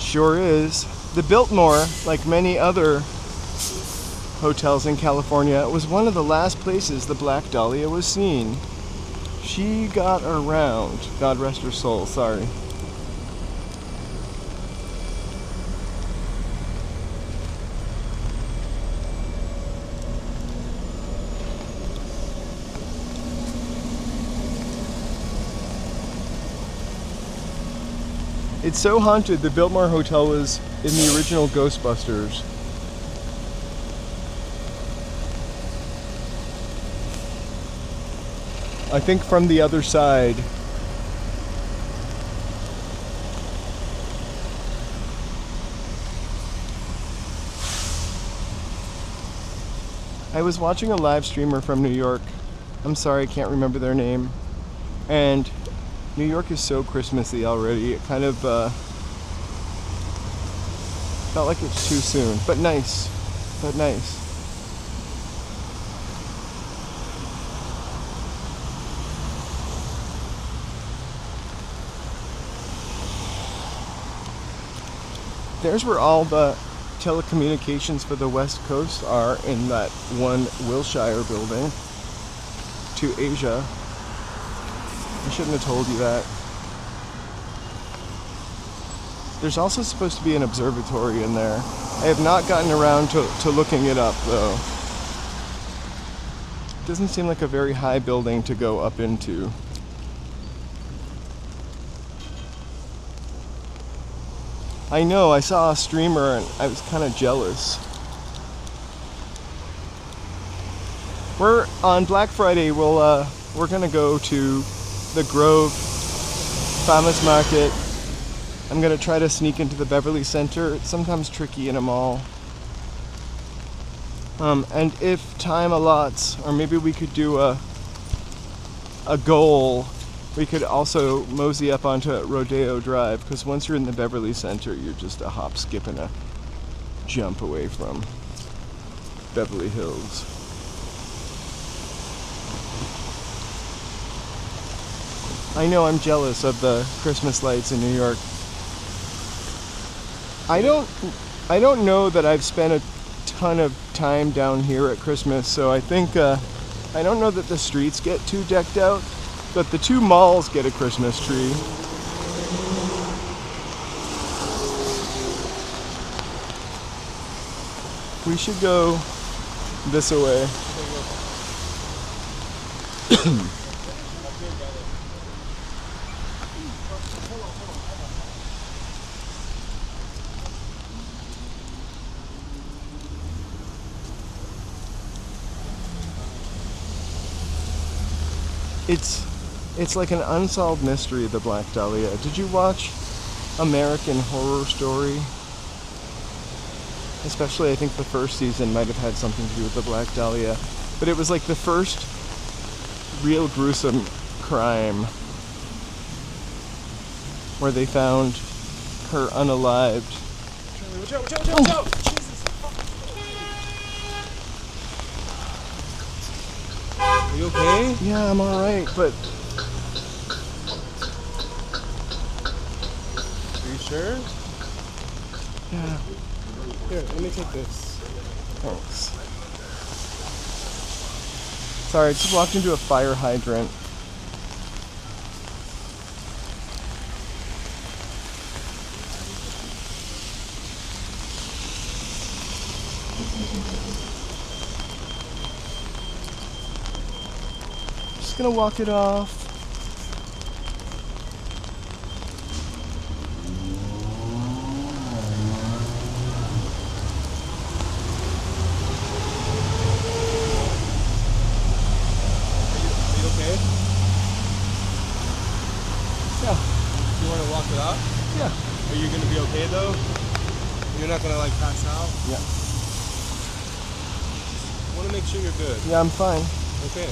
Sure is. The Biltmore, like many other hotels in California, was one of the last places the Black Dahlia was seen. She got around. God rest her soul, sorry. It's so haunted. The Biltmore Hotel was in the original Ghostbusters. I think from the other side. I was watching a live streamer from New York. I'm sorry, I can't remember their name. And New York is so Christmassy already. It kind of felt like it's too soon, but nice. But nice. There's where all the telecommunications for the West Coast are, in that one Wilshire building to Asia. I shouldn't have told you that. There's also supposed to be an observatory in there. I have not gotten around to looking it up though. Doesn't seem like a very high building to go up into. I know, I saw a streamer and I was kind of jealous. We're on Black Friday. We're gonna go to the Grove Farmers Market. I'm gonna try to sneak into the Beverly Center. It's sometimes tricky in a mall. And if time allots, or maybe we could do a goal, we could also mosey up onto Rodeo Drive, because once you're in the Beverly Center, you're just a hop, skip, and a jump away from Beverly Hills. I know, I'm jealous of the Christmas lights in New York. I don't know that I've spent a ton of time down here at Christmas, so I think I don't know that the streets get too decked out, but the two malls get a Christmas tree. We should go this way. It's like an unsolved mystery, the Black Dahlia. Did you watch American Horror Story? Especially, I think the first season might have had something to do with the Black Dahlia. But it was like the first real gruesome crime where they found her unalived.
Watch out, watch out, watch out, watch out! Are you okay?
Yeah, I'm alright, but
Are you sure?
yeah,
Here, let me take this.
thanks. Sorry, I just walked into a fire hydrant. Just gonna walk it off.
Are you okay?
Yeah,
You want to walk it out?
yeah,
Are you gonna be okay though? You're not gonna like pass out?
yeah.
I want to make sure you're good.
Yeah, I'm fine.
Okay.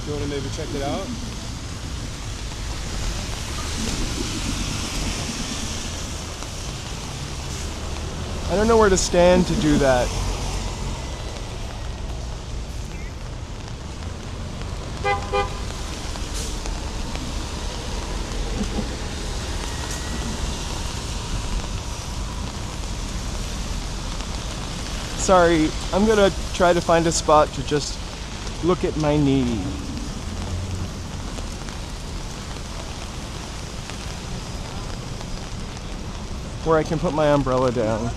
You want to maybe check it out?
I don't know where to stand to do that. Sorry, I'm gonna try to find a spot to just look at my knee. Where I can put my umbrella down.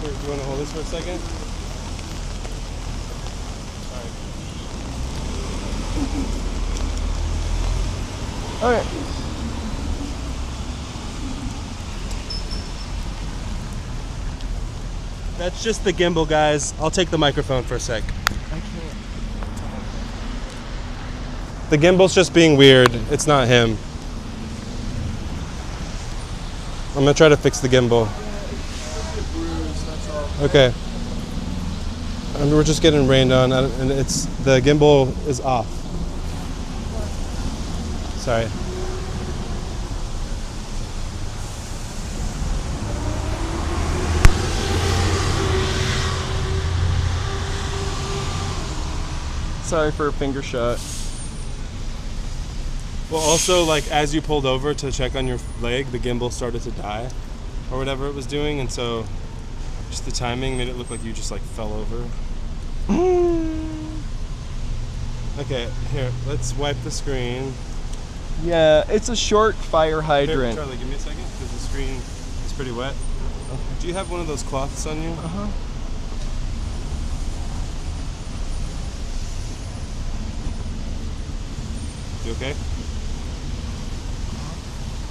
Here, you want to hold this for a second?
Okay.
That's just the gimbal, guys. I'll take the microphone for a sec. The gimbal's just being weird. It's not him. I'm gonna try to fix the gimbal. Okay. And we're just getting rained on, and it's the gimbal is off. Sorry.
Sorry for a finger shot.
Well, also, like, as you pulled over to check on your leg, the gimbal started to die, or whatever it was doing, and so just the timing made it look like you just, like, fell over. Okay, here, let's wipe the screen.
Yeah, it's a short fire
Here,
hydrant.
Charlie, give me a second, because the screen is pretty wet. Okay. Do you have one of those cloths on you?
Uh-huh.
You okay?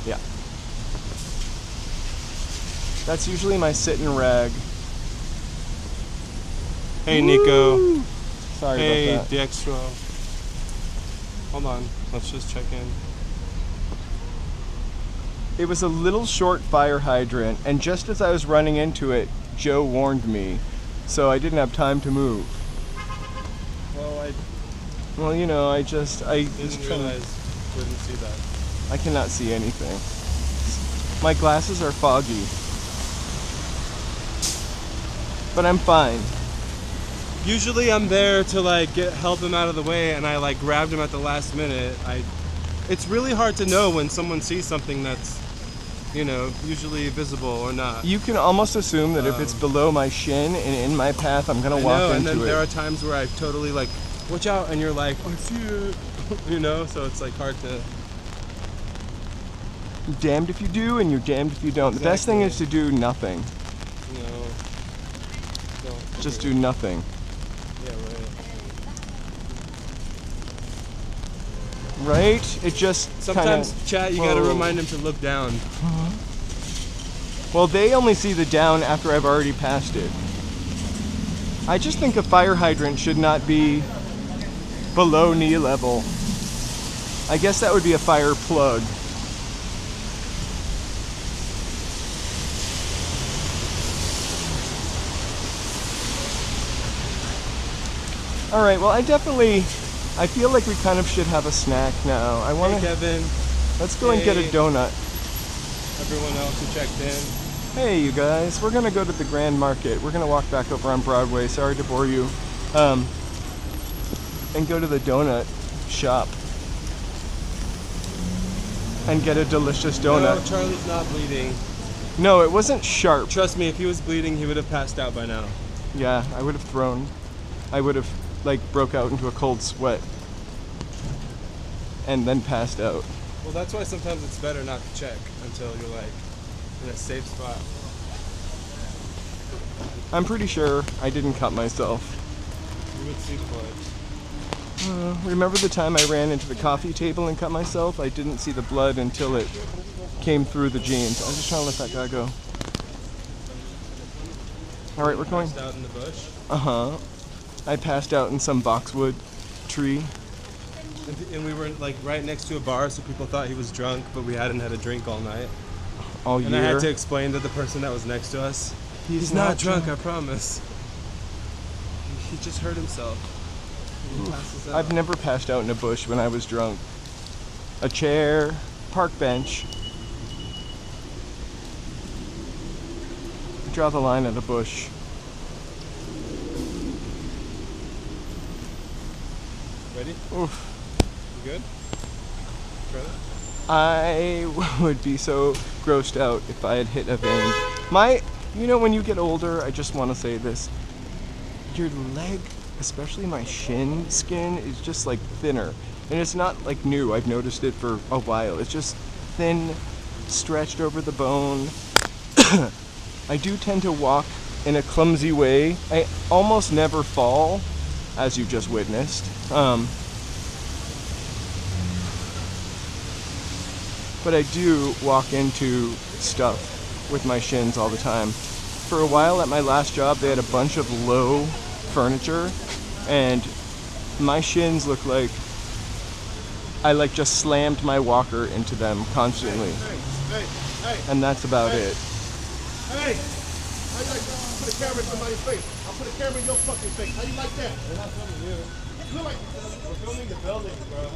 Yeah. That's usually my sitting rag.
Hey, Nico.
Woo! Sorry
Hey,
about that.
Dextro. Hold on, let's just check in.
It was a little short fire hydrant, and just as I was running into it, Joe warned me, so I didn't have time to move.
Well, I
Well, you know, I was
didn't
trying
realize we didn't see that.
I cannot see anything. My glasses are foggy. But I'm fine.
Usually I'm there to like help him out of the way, and I like grabbed him at the last minute. It's really hard to know when someone sees something that's, you know, usually visible or not.
You can almost assume that if it's below my shin and in my path, I'm gonna walk
and
into
then
it.
there are times where I totally like, watch out, and you're like, I see it, you know. So it's like hard to.
You're damned if you do, and you're damned if you don't. The best thing is to do nothing.
You know, don't
Just do nothing.
Yeah, right.
Right? It just
Sometimes,
kinda,
chat, you gotta
whoa.
remind him to look down.
Well, they only see the down after I've already passed it. I just think a fire hydrant should not be below knee level. I guess that would be a fire plug. All right, well, I feel like we kind of should have a snack now. I want
Hey,
to,
Kevin.
let's go and get a
Hey.
donut.
Everyone else who checked in.
Hey, you guys, we're gonna go to the Grand Market. We're gonna walk back over on Broadway. Sorry to bore you. And go to the donut shop and get a delicious
No,
donut.
Charlie's not bleeding.
No, it wasn't sharp.
Trust me, if he was bleeding, he would have passed out by now.
Yeah, I would have like broke out into a cold sweat and then passed out.
Well, that's why sometimes it's better not to check until you're like in a safe spot.
I'm pretty sure I didn't cut myself.
You would see blood.
Remember the time I ran into the coffee table and cut myself? I didn't see the blood until it came through the jeans. I was just trying to let that guy go. All right, we're going.
Passed out in the bush.
Uh-huh. I passed out in some boxwood tree.
And we were like right next to a bar, so people thought he was drunk, but we hadn't had a drink all night.
All
And
year.
I had to explain to the person that was next to us, he's not drunk, I promise. He just hurt himself. And he passes out.
I've never passed out in a bush when I was drunk. A chair, park bench. Draw the line at a bush.
Ready?
Oof.
You good? Brother?
I would be so grossed out if I had hit a vein. You know, when you get older, I just want to say this. Your leg, especially my shin skin, is just like thinner. And it's not like new. I've noticed it for a while. It's just thin, stretched over the bone. I do tend to walk in a clumsy way. I almost never fall, as you just witnessed. But I do walk into stuff with my shins all the time. For a while at my last job, they had a bunch of low furniture, and my shins look like I like just slammed my walker into them constantly.
Hey,
And that's about it.
hey! How you like that? Put a camera in somebody's face. I'll put a camera in your fucking face. How you like that?
We're not filming you.
You're like,
We're filming the building, bro.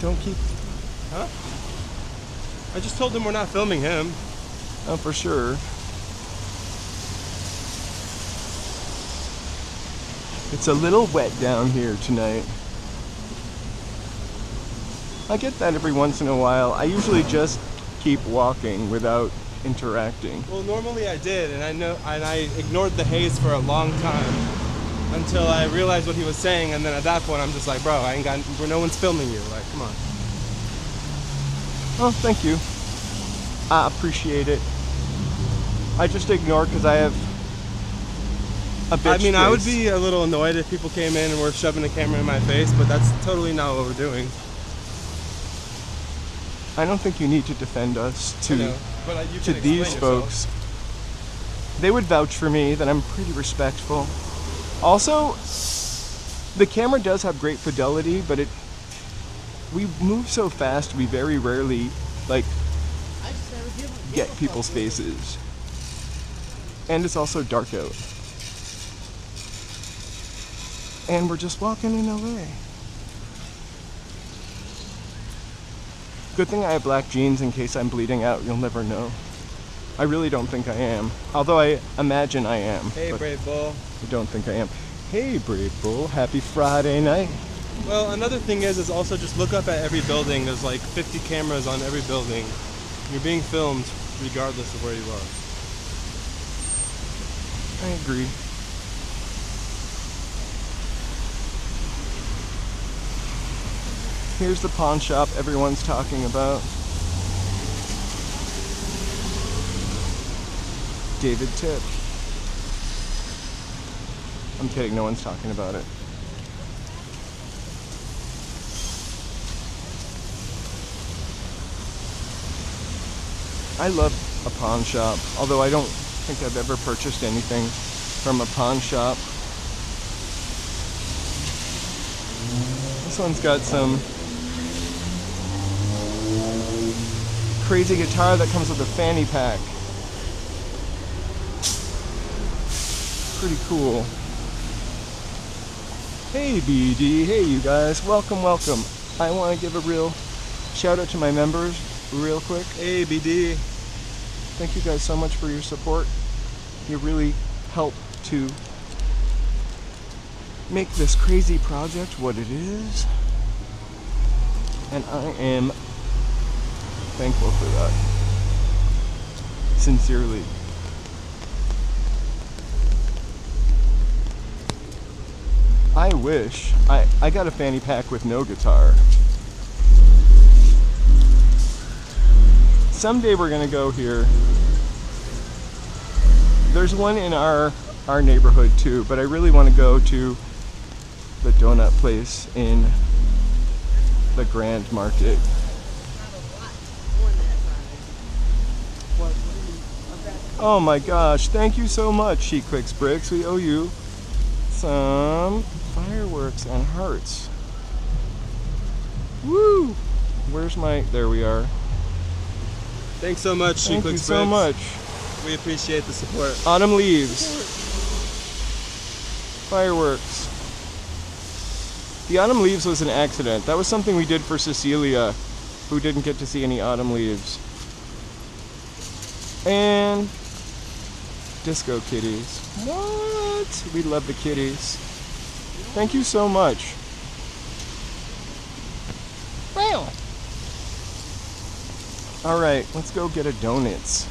Don't keep.
Huh? I just told him we're not filming him.
Oh, for sure. It's a little wet down here tonight. I get that every once in a while. I usually just keep walking without interacting.
Well, normally I did, and I ignored the haze for a long time until I realized what he was saying, and then at that point I'm just like, bro, no one's filming you. Like, come on.
Oh, thank you. I appreciate it. I just ignore because I have a bitch
I mean, I would
face.
be a little annoyed if people came in and were shoving a camera in my face, but that's totally not what we're doing.
I don't think you need to defend us
You know, but you
to
can
these
explain yourself.
folks. They would vouch for me that I'm pretty respectful. Also, the camera does have great fidelity, but we move so fast we very rarely get people's faces. And it's also dark out. And we're just walking in LA. Good thing I have black jeans in case I'm bleeding out. You'll never know. I really don't think I am. Although I imagine I am.
Hey,
but
Brave Bull.
I don't think I am. Hey, Brave Bull. Happy Friday night.
Well, another thing is also just look up at every building. There's like 50 cameras on every building. You're being filmed regardless of where you are.
I agree. Here's the pawn shop everyone's talking about. David Tip. I'm kidding, no one's talking about it. I love a pawn shop, although I don't think I've ever purchased anything from a pawn shop. This one's got some crazy guitar that comes with a fanny pack. Pretty cool. Hey BD, hey you guys, welcome, welcome. I want to give a real shout out to my members real quick.
Hey BD.
Thank you guys so much for your support. You really help to make this crazy project what it is. And I am thankful for that. Sincerely. I wish I got a fanny pack with no guitar. Someday we're gonna go here. There's one in our neighborhood too, but I really want to go to the donut place in the Grand Market. Oh my gosh, thank you so much, She Clicks Bricks. We owe you some fireworks and hearts. Woo! Where's my, there we are.
Thanks so much, She
Thank you
Clicks
so
Bricks.
much.
We appreciate the support.
Autumn leaves. Fireworks. The autumn leaves was an accident. That was something we did for Cecilia, who didn't get to see any autumn leaves. And disco kitties. What? We love the kitties. Thank you so much. Wow. All right, let's go get a donuts.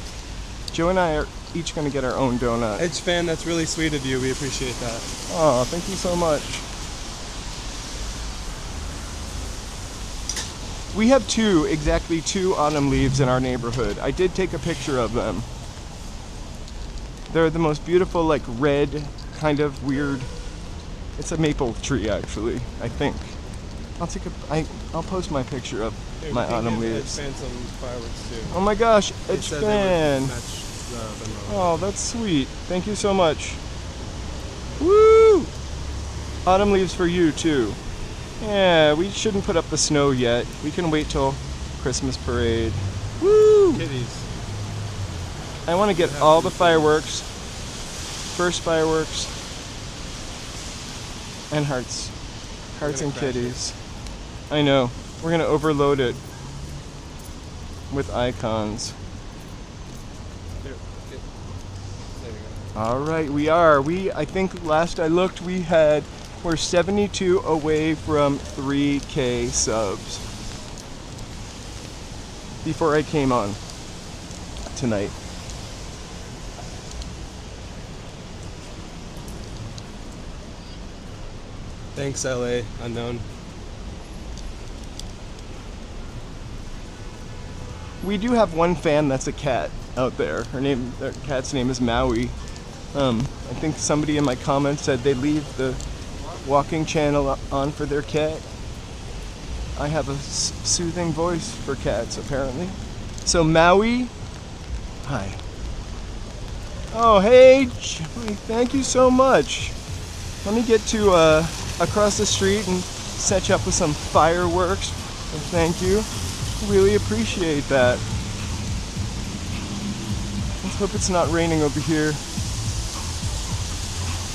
Joe and I are each going to get our own donut.
Edge fan, that's really sweet of you. We appreciate that.
Oh, thank you so much. We have exactly two autumn leaves in our neighborhood. I did take a picture of them. They're the most beautiful, like red, kind of weird. It's a maple tree, actually, I think. I'll post my picture of
Here,
my
we can
autumn
give
leaves.
Edge fan some fireworks too.
Oh my gosh,
It
it's
said they
fan.
would match the mode.
Oh, that's sweet. Thank you so much. Woo! Autumn leaves for you too. Yeah, we shouldn't put up the snow yet. We can wait till Christmas parade. Woo!
Kitties.
I want to get all the fireworks. First fireworks. And hearts. Hearts
gonna
and
crash
kitties. I know. We're going to overload it with icons.
There you go.
All right, we are. I think last I looked, we're 72 away from 3K subs before I came on tonight.
Thanks, LA Unknown.
We do have one fan that's a cat out there. Their cat's name is Maui. I think somebody in my comments said they leave the walking channel on for their cat. I have a soothing voice for cats, apparently. So Maui, hi. Oh, hey, thank you so much. Let me get to across the street and set you up with some fireworks. So thank you. Really appreciate that. Let's hope it's not raining over here.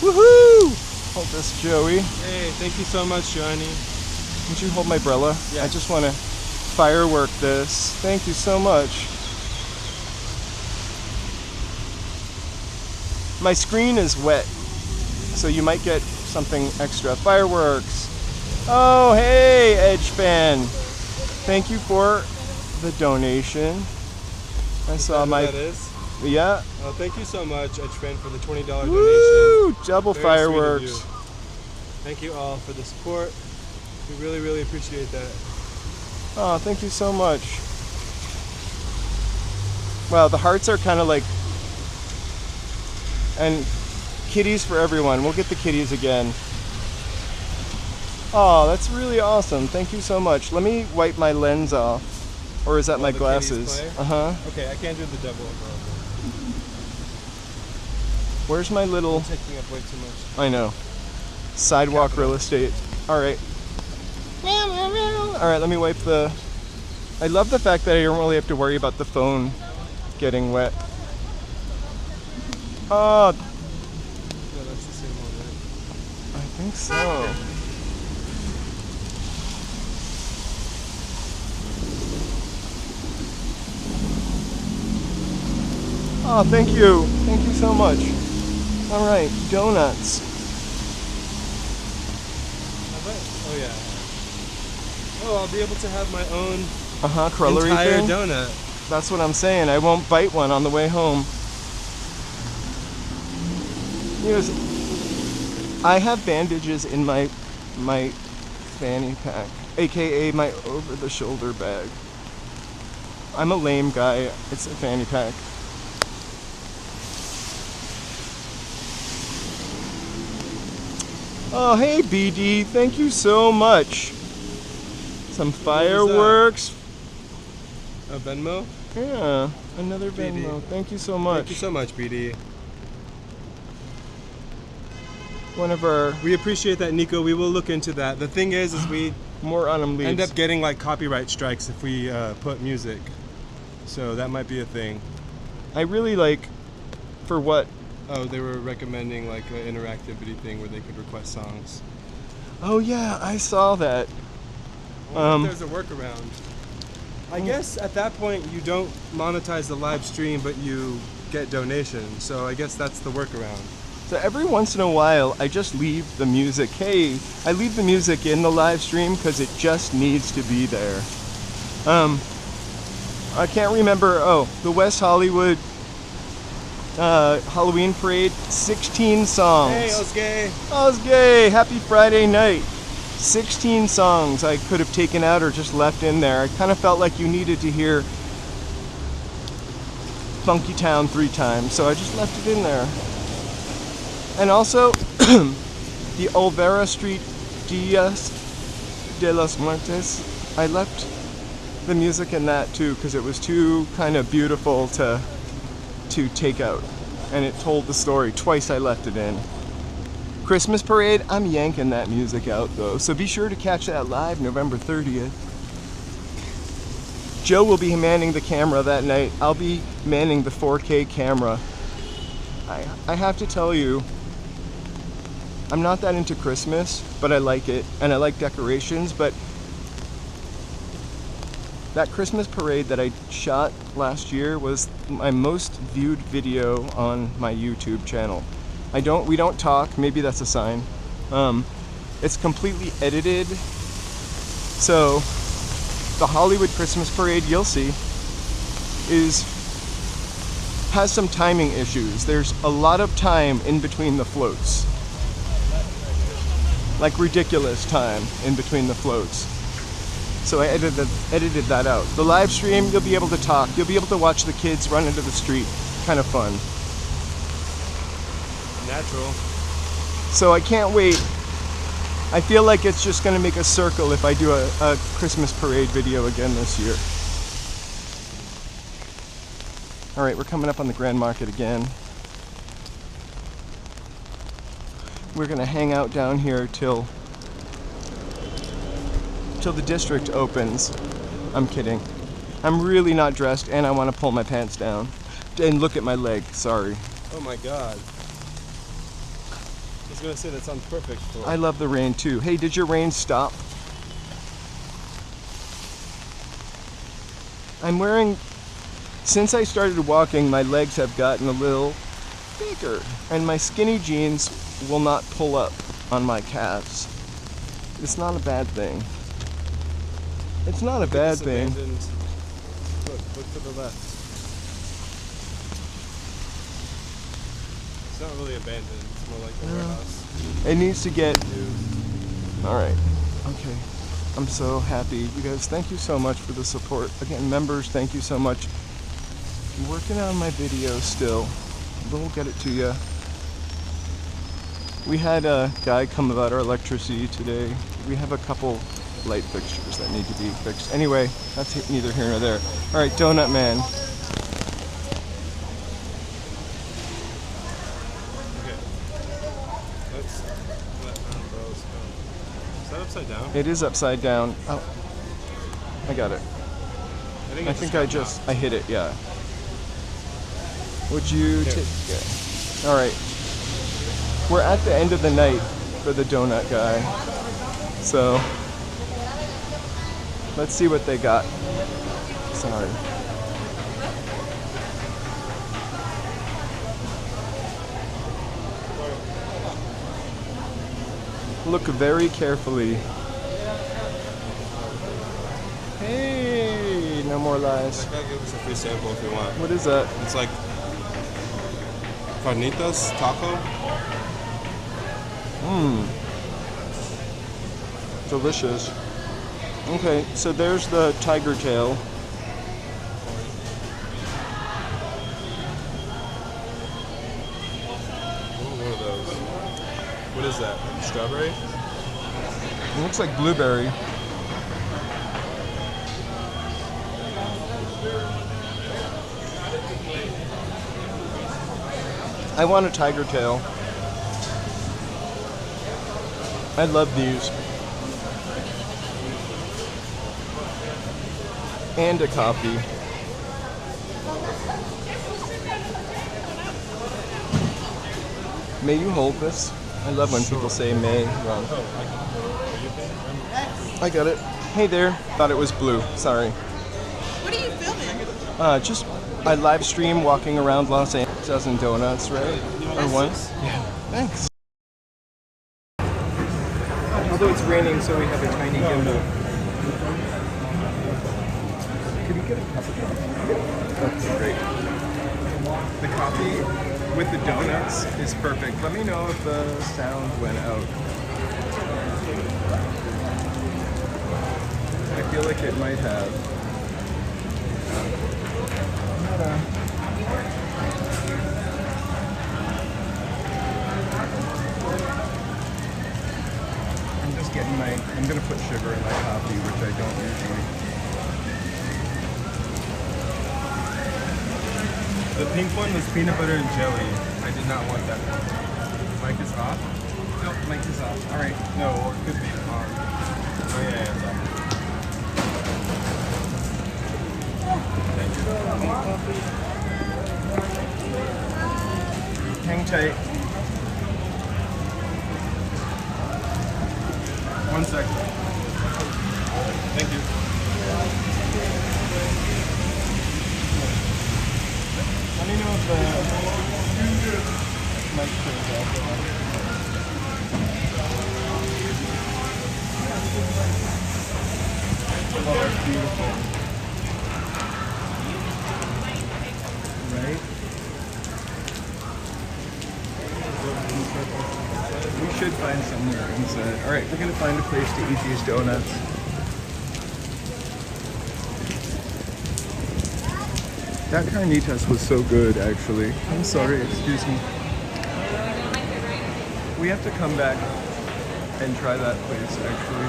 Woohoo! Hold this, Joey.
Hey, thank you so much, Johnny.
Would you hold my umbrella?
Yeah.
I just want to firework this. Thank you so much. My screen is wet, so you might get something extra. Fireworks. Oh, hey, Edge fan. Thank you for the donation. I saw
Who
my...
that is?
Yeah.
Oh, thank you so much, Edge fan, for the $20
Woo!
donation.
Double
Very sweet of
fireworks.
you. Thank you all for the support. We really, really appreciate that.
Oh, thank you so much. Wow, the hearts are kind of like And kitties for everyone. We'll get the kitties again. Oh, that's really awesome. Thank you so much. Let me wipe my lens off. Or is that my glasses? Uh-huh.
Okay, I can't do the double umbrella.
Where's my little...
You're taking up way too much.
I know. Sidewalk real estate. Alright. Alright, let me wipe the... I love the fact that I don't really have to worry about the phone getting wet. Oh,
No, that's the same one, right?
I think so. Oh, thank you. Thank you so much. All right, donuts.
Oh yeah. Oh, I'll be able to have my own
Cruller
entire
thing.
donut.
That's what I'm saying. I won't bite one on the way home. I have bandages in my fanny pack, aka my over-the-shoulder bag. I'm a lame guy. It's a fanny pack. Oh, hey BD, thank you so much. Some fireworks.
A Venmo?
Yeah, another
BD.
Venmo. Thank you so much.
Thank you so much, BD.
One of our
We appreciate that, Nico. We will look into that. The thing is we
more autumn leaves.
end up getting like copyright strikes if we put music. So that might be a thing.
I really like, for what?
Oh, they were recommending like an interactivity thing where they could request songs.
Oh yeah, I saw that.
Well, there's a workaround. I guess at that point you don't monetize the live stream, but you get donations. So I guess that's the workaround.
So every once in a while, I just leave the music. Hey, I leave the music in the live stream because it just needs to be there. I can't remember. Oh, the West Hollywood Halloween Parade, 16 songs.
Hey, Osgay.
Osgay, happy Friday night. 16 songs I could have taken out or just left in there. I kind of felt like you needed to hear Funky Town 3 times, so I just left it in there. And also, the Olvera Street Dias de los Muertos, I left the music in that too because it was too kind of beautiful to take out. And it told the story. Twice I left it in. Christmas Parade, I'm yanking that music out though. So be sure to catch that live November 30th. Joe will be manning the camera that night. I'll be manning the 4K camera. I have to tell you, I'm not that into Christmas, but I like it, and I like decorations, but that Christmas parade that I shot last year was my most viewed video on my YouTube channel. We don't talk, maybe that's a sign. It's completely edited, so the Hollywood Christmas parade, you'll see, has some timing issues. There's a lot of time in between the floats. Like ridiculous time in between the floats. So I edited that out. The live stream, you'll be able to talk. You'll be able to watch the kids run into the street. Kind of fun.
Natural.
So I can't wait. I feel like it's just going to make a circle if I do a Christmas parade video again this year. All right, we're coming up on the Grand Market again. We're gonna hang out down here till the district opens. I'm kidding. I'm really not dressed and I want to pull my pants down. And look at my leg, sorry.
Oh my god. I was gonna say that sounds perfect for
I love the rain too. Hey, did your rain stop? I'm wearing, since I started walking, my legs have gotten a little bigger and my skinny jeans will not pull up on my calves. It's not a bad thing. It's not a bad thing.
Look to the left. It's not really abandoned, it's more like a warehouse.
It needs to get... Alright. Okay. I'm so happy. You guys, thank you so much for the support. Again, members, thank you so much. I'm working on my video still. We'll get it to you. We had a guy come about our electricity today. We have a couple light fixtures that need to be fixed. Anyway, that's neither here nor there. All right, Donut Man.
Okay. Let's let umbrellas go. Is that upside down?
It is upside down. Oh, I got it. I think I hit it, yeah. Would you take it? All right. We're at the end of the night for the donut guy. So, let's see what they got. Sorry. Look very carefully. Hey, no more lies.
That guy gave us a free sample if you want.
What is that?
It's like carnitas taco.
Delicious. Okay, so there's the tiger tail.
Ooh, one of those. What is that? Strawberry?
It looks like blueberry. I want a tiger tail. I love these. And a coffee. May you hold this? I love when people say may wrong. I got it. Hey there. Thought it was blue. Sorry.
What are you filming?
Just I live stream walking around Los Angeles, dozen donuts, right? Or once? Yeah. Thanks. Although it's raining, so we have a tiny gimbal. Could you get a cup of coffee? That's great. The coffee with the donuts is perfect. Let me know if the sound went out. I feel like it might have. I'm just getting I'm gonna put sugar in my coffee, which I don't usually.
The pink one was peanut butter and jelly. I did not want that one. Mic is off?
Nope, mic is off. All right.
No, or it could be on. Oh yeah, it's off. Thank you.
Hang tight.
1 second. Thank you.
Let me know if the mic turns off. Oh, that's beautiful. Right? We should find somewhere inside. All right, we're gonna find a place to eat these donuts. That carnitas was so good, actually. I'm sorry, excuse me. We have to come back and try that place, actually.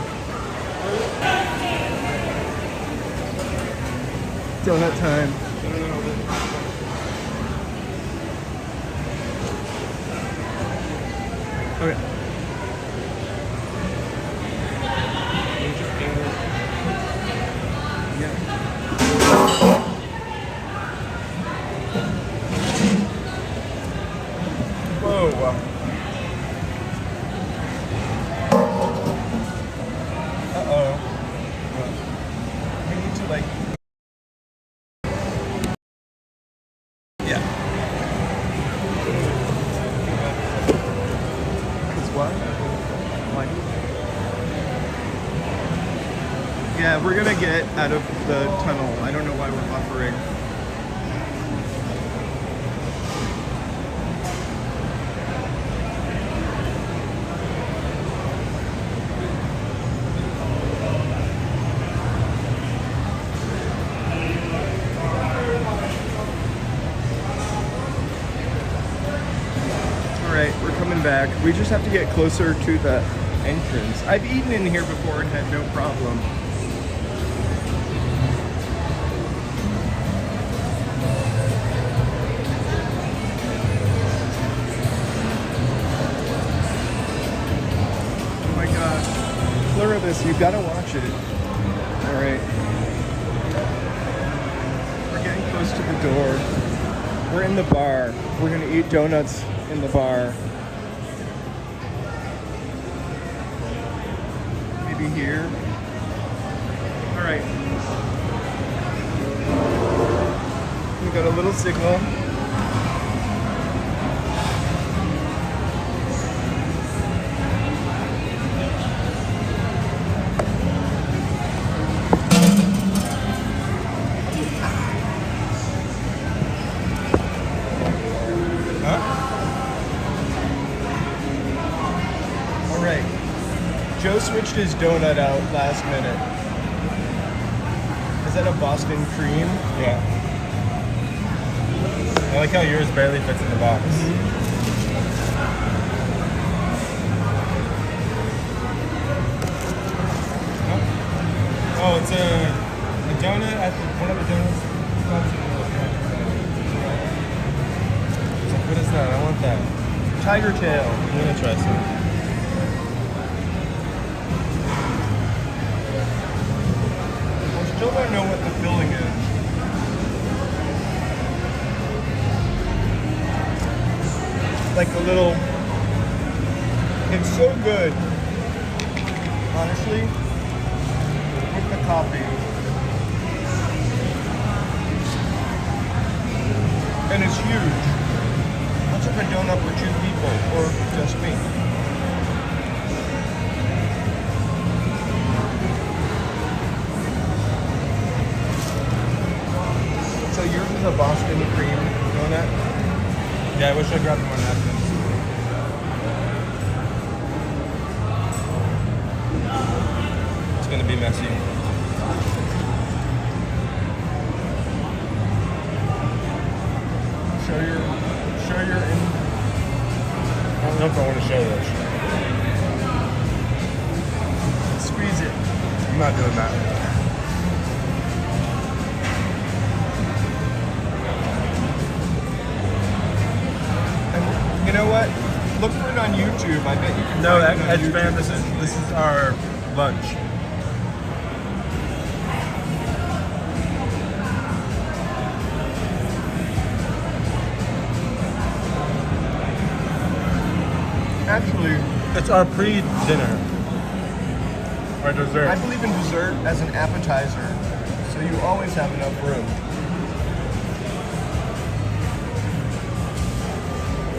Donut time. Okay. Yeah. Whoa. Uh-oh. We need to like... Yeah. What? Yeah, we're gonna get out of the tunnel. I don't know why we're buffering. All right, we're coming back. back. We just have to get closer to the entrance. I've eaten in here before and had no problem. Oh my god. Pluribus, you gotta watch it. Alright. We're getting close to the door. We're in the bar. We're gonna eat donuts in the bar. Maybe here. Alright. We got a little signal. Joe switched his donut out last minute. Is that a Boston cream?
Yeah. I like how yours barely fits in the box. Oh, it's a donut at one of the donuts. What is that? I want that.
Tiger tail.
I'm gonna try some.
Still don't know what the filling is. Like a little. It's so good. Honestly, with the coffee. And it's huge. That's like a donut for 2 people, or just me. So yours is a Boston cream donut?
Yeah, I wish I grabbed more napkins. It's gonna be messy.
Show your in.
I don't know if I want to show this.
Squeeze it.
I'm not doing that.
You know what? Look for it on YouTube. I bet you can
No,
find it on
Edge
YouTube.
fan, this is our lunch.
Actually,
It's our pre-dinner. Our dessert.
I believe in dessert as an appetizer, so you always have enough room.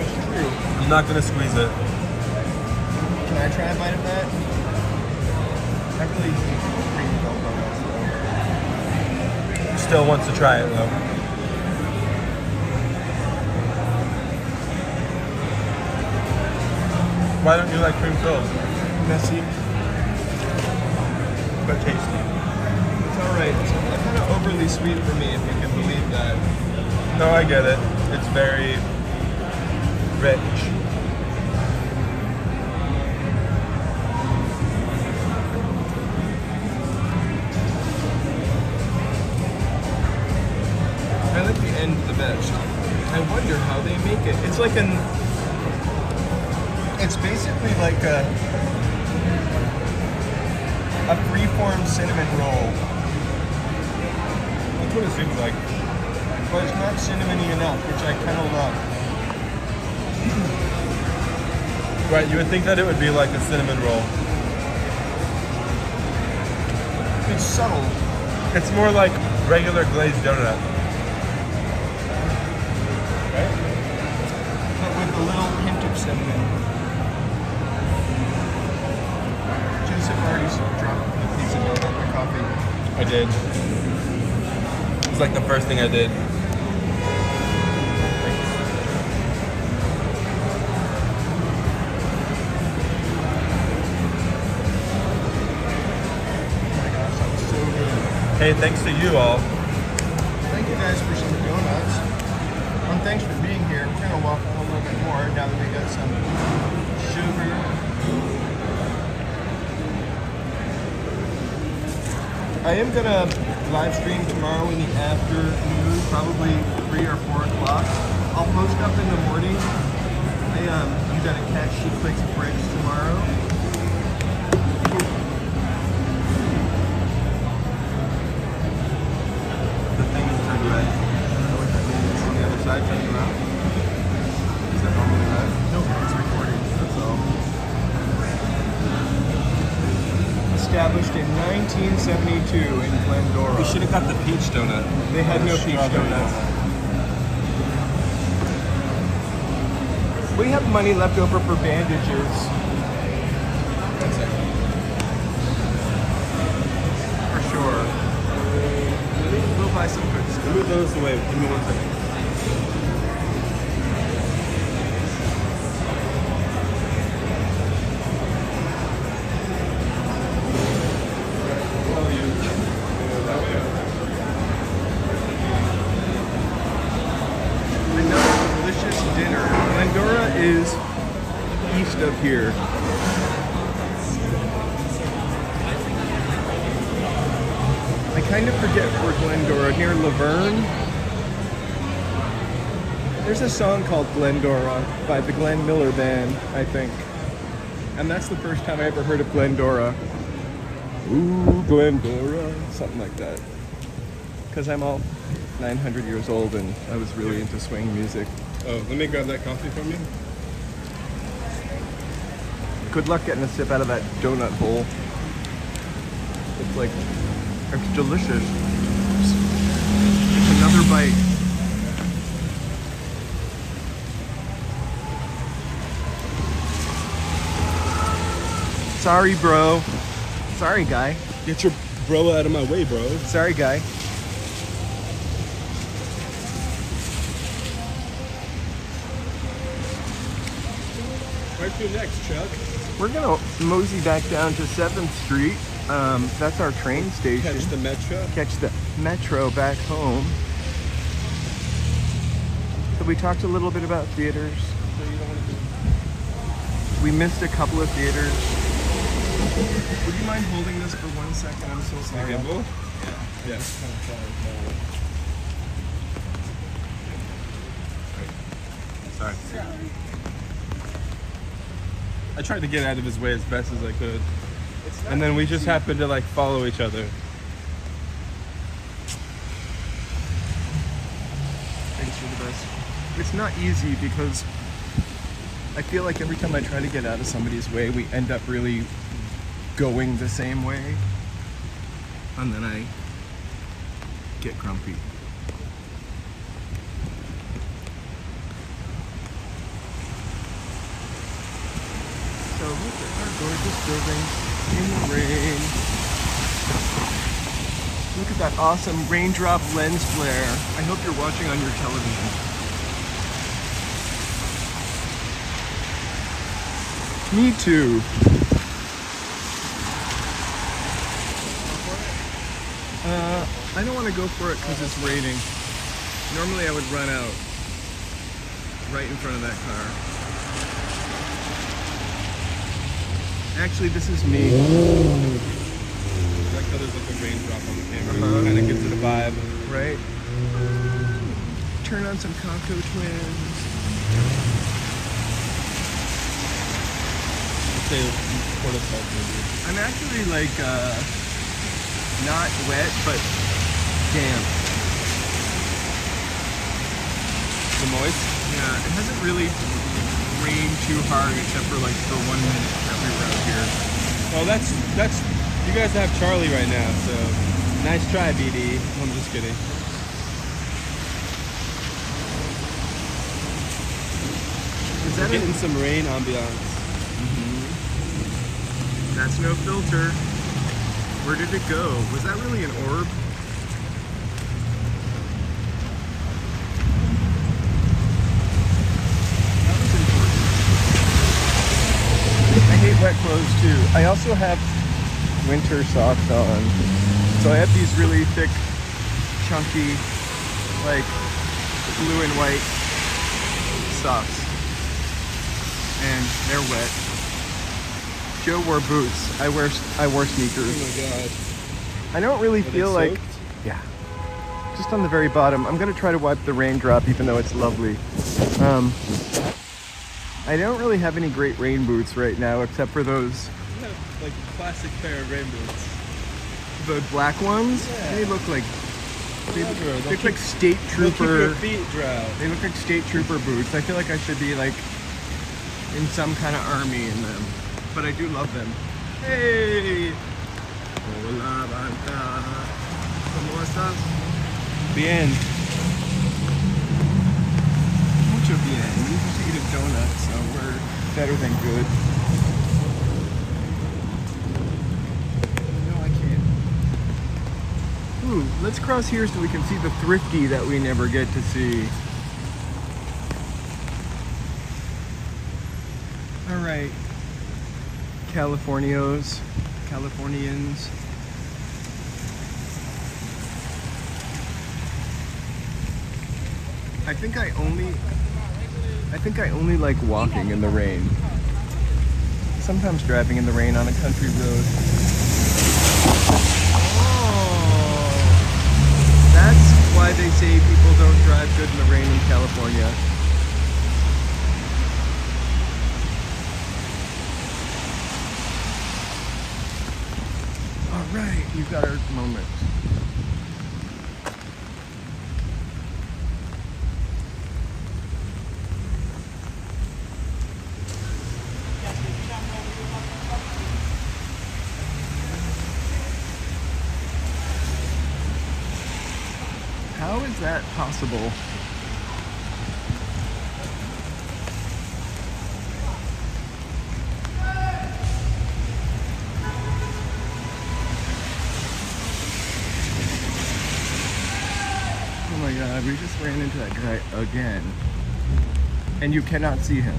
It's true.
I'm not gonna squeeze it.
Can I try a bite of that? I really hate cream milk donuts, though.
Still wants to try it though. Why don't you like cream fills?
Messy,
But tasty.
it's alright. It's kind of overly sweet for me, if you can believe that.
No, I get it. It's very rich.
I like the end the best. I wonder how they make it. It's like it's basically like a freeform cinnamon roll.
That's what it seems like.
But it's not cinnamony enough, which I kind of love.
Right, you would think that it would be like a cinnamon roll.
It's subtle.
It's more like regular glazed donut. Right?
But with a little hint of cinnamon. Joseph already dropped a piece of donut in the coffee.
I did. It's like the first thing I did. Hey, thanks to you all.
Thank you guys for some donuts. And thanks for being here. We're going to walk on a little bit more now that we got some I am gonna live stream tomorrow in the afternoon, probably 3 or 4 o'clock. I'll post up in the morning. I'm gonna catch She Clicks Bricks tomorrow. The thing is turned red. I don't know what that means. On the other side, turn around. Is that normally red? No, it's recording. That's all. Established in 1972 in Glendora.
We should have got the peach donut.
They had no peach donuts. We have money left over for bandages. For sure. We'll buy some good stuff.
Move those away. Give me 1 second.
Another delicious dinner. Glendora is east of here. I kind of forget where Glendora, near Laverne. There's a song called Glendora by the Glenn Miller Band, I think. And that's the first time I ever heard of Glendora. Ooh, Glendora, something like that. Because I'm all 900 years old and I was really into swing music.
Oh, let me grab that coffee from you.
Good luck getting a sip out of that donut hole. It's like, it's delicious. It's another bite. Sorry, bro. Sorry, guy.
Get your bro out of my way, bro.
Sorry, guy.
Where to next, Chuck?
We're gonna mosey back down to 7th Street. That's our train station.
Catch the metro.
Catch the metro back home. So we talked a little bit about theaters. We missed a couple of theaters. Would you mind holding this for 1 second? I'm so sorry.
The gimbal? Yeah. Sorry. I tried to get out of his way as best as I could. And then we just happened to like follow each other.
Thanks for the best. It's not easy because I feel like every time I try to get out of somebody's way, we end up really going the same way. And then I get grumpy. So look at our gorgeous building in the rain. Look at that awesome raindrop lens flare. I hope you're watching on your television. Me too. I don't want to go for it because it's raining. Normally I would run out right in front of that car. Actually, this is me.
I like how there's like a raindrop on the camera. Kind of gives it a vibe.
Right? Turn on some Conco Twins.
Say prototype maybe.
I'm actually like, not wet, but damp.
The moist?
Yeah, it hasn't really rained too hard except for like for 1 minute that we were out here.
Well, that's you guys have Charlie right now, so nice try, BD. I'm just kidding.
Is that
Getting some rain ambiance.
That's no filter. Where did it go? Was that really an orb? That was important. I hate wet clothes too. I also have winter socks on. So I have these really thick, chunky, like blue and white socks. And they're wet. Joe wore boots. I wore sneakers.
Oh my god.
I don't really
Are they
feel like,
soaked?
yeah, just on the very bottom. I'm gonna try to wipe the raindrop, even though it's lovely. I don't really have any great rain boots right now, except for those,
You have like a classic pair of rain boots.
the black ones.
Yeah.
They look like
Whatever,
they
they'll
look like
keep-
state
They'll keep
trooper.
your feet dry.
They look like state trooper boots. I feel like I should be like in some kind of army in them, but I do love them. Hey, hola, Banca. ¿Cómo estás?
Bien.
Mucho bien. We just eat a donut, so we're better than good. No, I can't. Ooh, let's cross here so we can see the thrifty that we never get to see. All right, Californians. I think I only like walking in the rain. Sometimes driving in the rain on a country road. Oh, that's why they say people don't drive good in the rain in California. All right, you've got our moment. How is that possible? Oh my god, we just ran into that guy again. And you cannot see him.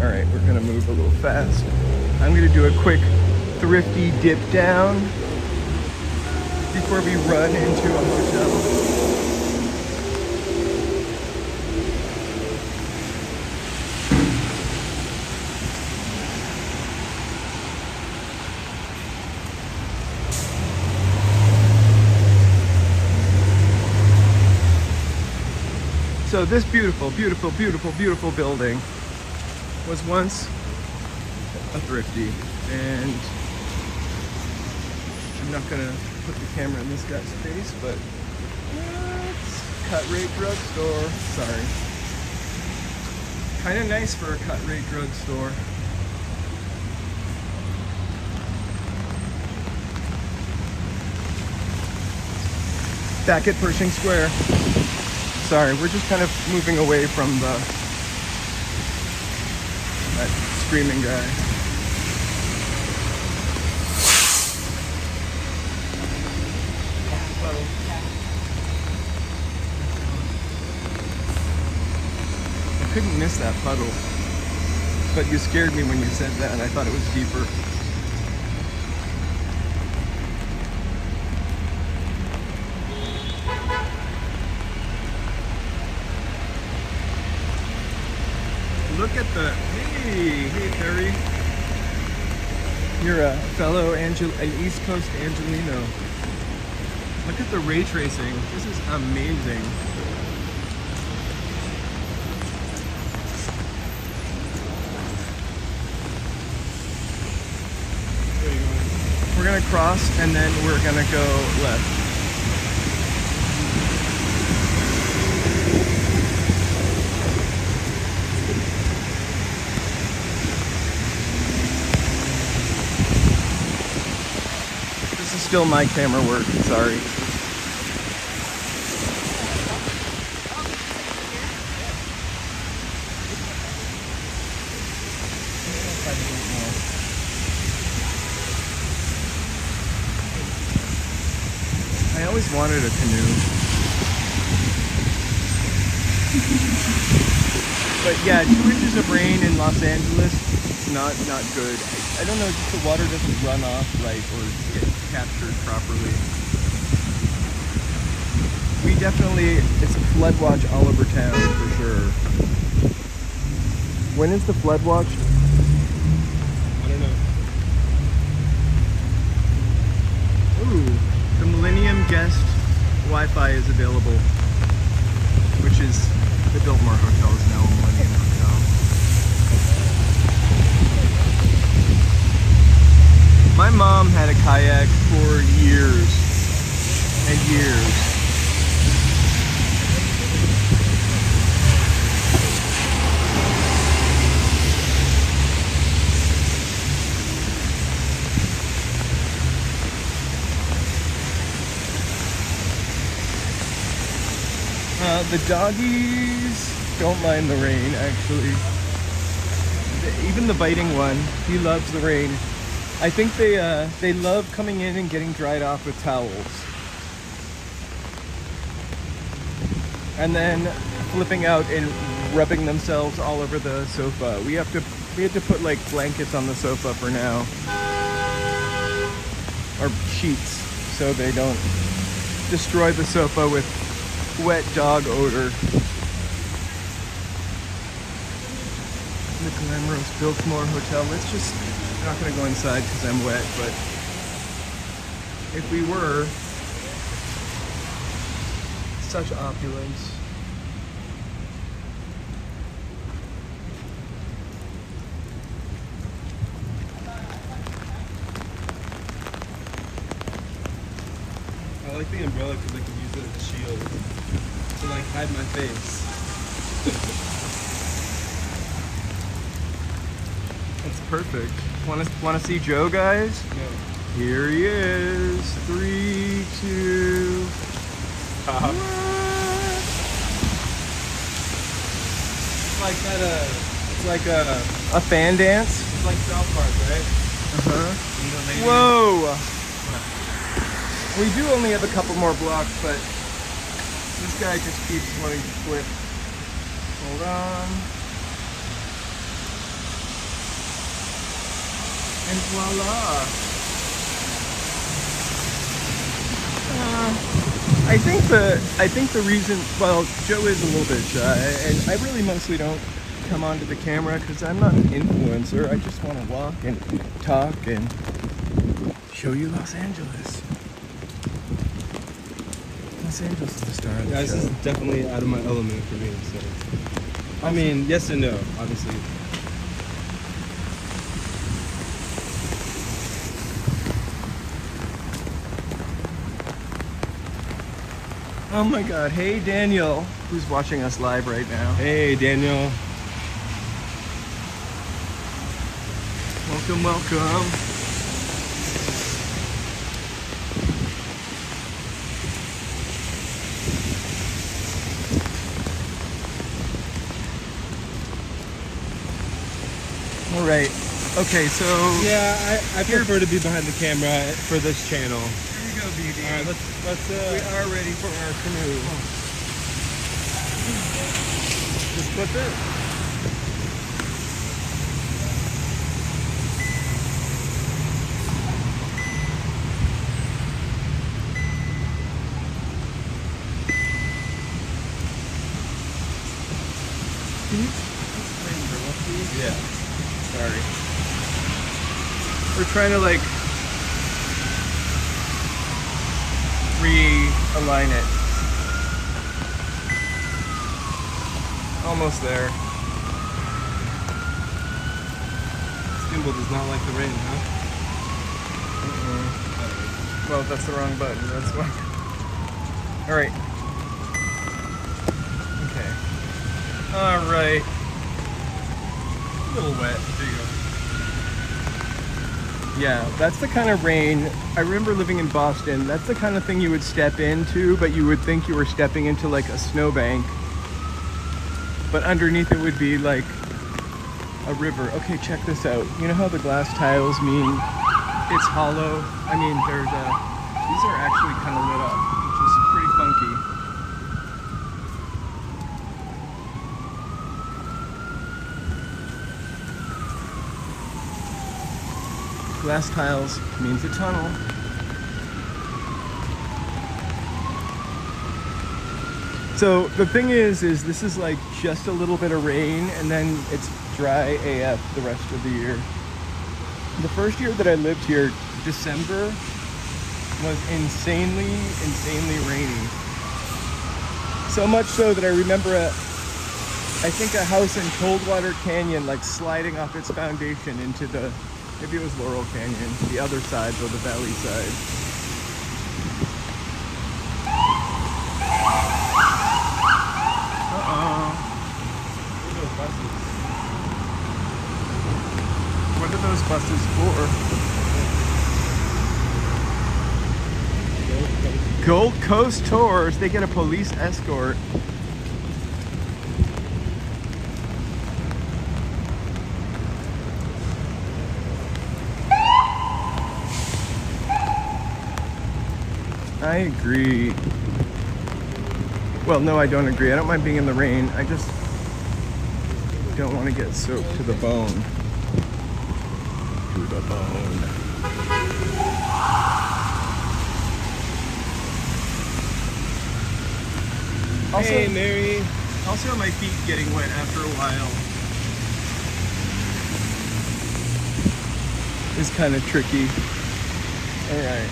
Alright, we're gonna move a little fast. I'm gonna do a quick thrifty dip down before we run into a hotel. So this beautiful, beautiful, beautiful, beautiful building was once a thrifty, and I'm not gonna put the camera in this guy's face, but it's cut rate drugstore. Sorry. Kind of nice for a cut rate drugstore. Back at Pershing Square. Sorry, we're just kind of moving away from that screaming guy. I couldn't miss that puddle, but you scared me when you said that. I thought it was deeper. Look at the, hey Terry. You're a fellow an East Coast Angelino. Look at the ray tracing. This is amazing. We're gonna cross and then we're gonna go left. Still my camera work, sorry. I always wanted a canoe. But yeah, 2 inches of rain in Los Angeles, not good. I don't know, just the water doesn't run off right or get captured properly. We definitely, it's a flood watch all over town for sure. When is the flood watch?
I don't know.
Ooh, Millennium Guest Wi-Fi is available, which is the Biltmore Hotel is now a Millennium Hotel. My mom had a kayak for years and years. The doggies don't mind the rain, actually. Even the biting one, he loves the rain. I think they love coming in and getting dried off with towels. And then flipping out and rubbing themselves all over the sofa. We had to put like blankets on the sofa for now. Or sheets, so they don't destroy the sofa with wet dog odor. The glamorous Biltmore Hotel. I'm not gonna go inside because I'm wet, but if we were, such opulence.
I like the umbrella because I can use it as a shield to like hide my face.
That's perfect. Wanna see Joe, guys?
No.
Here he is. 3, 2.
What? It's like that. It's like
A fan dance?
It's like South Park, right? You know, they
Whoa! We do only have a couple more blocks, but this guy just keeps wanting to flip. Hold on. And voila! I think the reason, well, Joe is a little bit shy, and I really mostly don't come onto the camera because I'm not an influencer. I just want to walk and talk and show you Los Angeles. Los Angeles is the star of the
Yeah,
show.
this is definitely out of my element for me. So, I mean, yes and no, obviously.
Oh my God! Hey Daniel, who's watching us live right now.
Hey, Daniel.
Welcome, welcome. All right. Okay, so
Yeah, I prefer to be behind the camera for this channel.
here you go, BD.
All right, let's.
We are ready for our canoe.
Just flip it.
Can you explain burlesque, please?
Yeah.
Sorry. We're trying to like realign it. Almost there.
This gimbal does not like the rain, huh?
Well, that's the wrong button. That's why. All right. Okay. All right.
A little wet. There you go.
Yeah, that's the kind of rain. I remember living in Boston. That's the kind of thing you would step into, but you would think you were stepping into like a snowbank. But underneath it would be like a river. Okay, check this out. You know how the glass tiles mean it's hollow? I mean, these are actually kind of lit up, which is pretty funky. Glass tiles means a tunnel. So the thing is this is like just a little bit of rain and then it's dry AF the rest of the year. The first year that I lived here, December, was insanely rainy. So much so that I remember I think a house in Coldwater Canyon like sliding off its foundation into the, maybe it was Laurel Canyon, the other side or the valley side. What are those buses for? Gold Coast Tours. They get a police escort. I agree. Well, no, I don't agree. I don't mind being in the rain. I just don't want to get soaked to the bone. To the bone. Also,
hey, Mary.
Also, my feet getting wet after a while is kind of tricky. All right.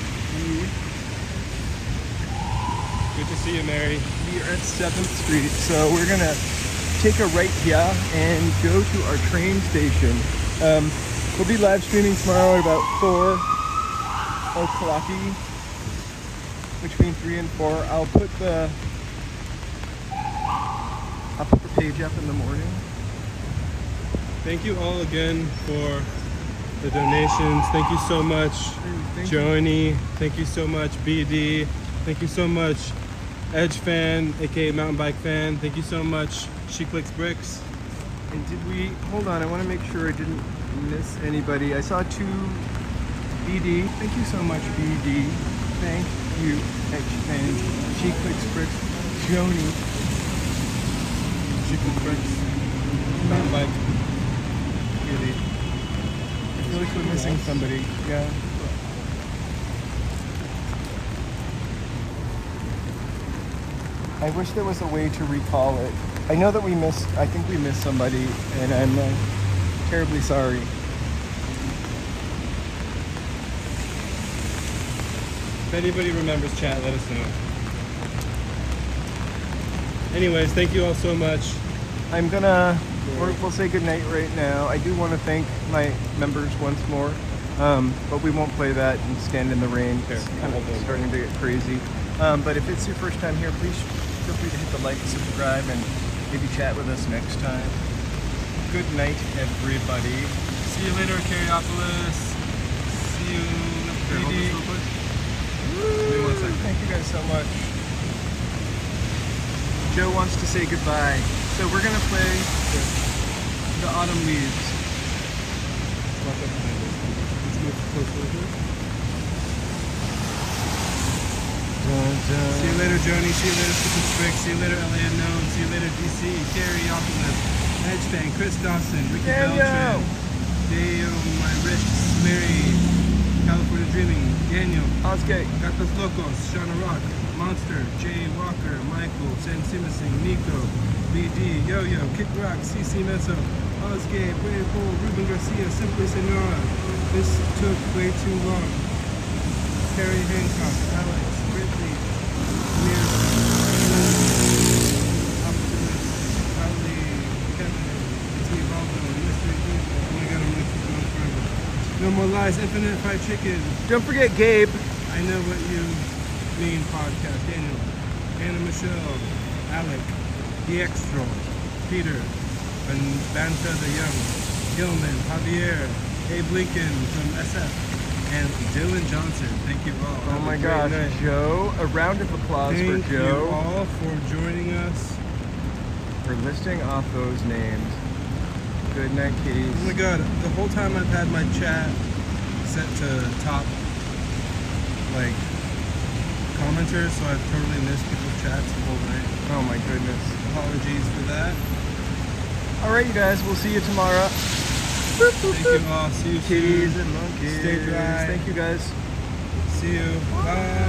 Good to see you, Mary.
We are at 7th Street, so we're gonna take a right here and go to our train station. We'll be live streaming tomorrow at about 4 o'clock, between 3 and 4. I'll put the page up in the morning.
Thank you all again for the donations. Thank you so much, Joni. Thank you so much, BD. Thank you so much, Edge Fan, aka Mountain Bike Fan. Thank you so much, She Clicks Bricks.
And did we, hold on, I want to make sure I didn't miss anybody. I saw 2 BD. Thank you so much, BD. Thank you, Edge Fan, She Clicks Bricks, Joni.
She Clicks Bricks. Mountain Bike.
Really. I feel like we're missing somebody. Yeah. I wish there was a way to recall it. I know that I think we missed somebody, and I'm terribly sorry.
If anybody remembers chat, let us know. Anyways, thank you all so much.
We'll say goodnight right now. I do want to thank my members once more, but we won't play that and stand in the rain. It's kind of starting to get crazy. But if it's your first time here, please feel free to hit the like, subscribe, and maybe chat with us next time. Good night, everybody.
See you later, Cariopolis. See you. BD.
Thank you guys so much. Joe wants to say goodbye, so we're gonna play the Autumn Leaves.
Let's move closer here. See you later, Joni. See you later, Super Strick. See you later, LA Unknown. See you later, DC. Cariopolis. Edge Fan. Chris Dawson. Ricky Beltran. Deo, my wrists. Mary. California Dreaming. Daniel.
Osgate.
Gatos Locos. Shauna Rock. Monster. Jay Walker. Michael. Sam Simonson. Nico. BD. Yo-Yo. Kick Rock. CC Meso. Osgate. Bravo. Ruben Garcia. Simply Senora. This took way too long. Terry Hancock. Alex. Ridley. Weird. Optimus. Riley. Kevin. T. Baldo. Mystery Google. Oh my god, I'm gonna keep going forever. No More Lies. Infinite Fried Chicken.
Don't forget Gabe.
I Know What You Mean Podcast. Daniel. Anna Michelle. Alec. The Extra. Peter. And Banta the Young. Gilman. Javier. Abe Lincoln from SF. And Dylan Johnson. Thank you all.
Oh my gosh, Joe. A round of applause for Joe.
Thank you all for joining us.
For listing off those names. Good night, kitties.
Oh my god, the whole time I've had my chat set to top, like, commenters, so I've totally missed people's chats the whole night.
Oh my goodness.
Apologies for that.
Alright, you guys, we'll see you tomorrow.
Thank you all. See you soon.
Kitties and monkeys.
Stay dry.
Thank you guys.
See you. Bye.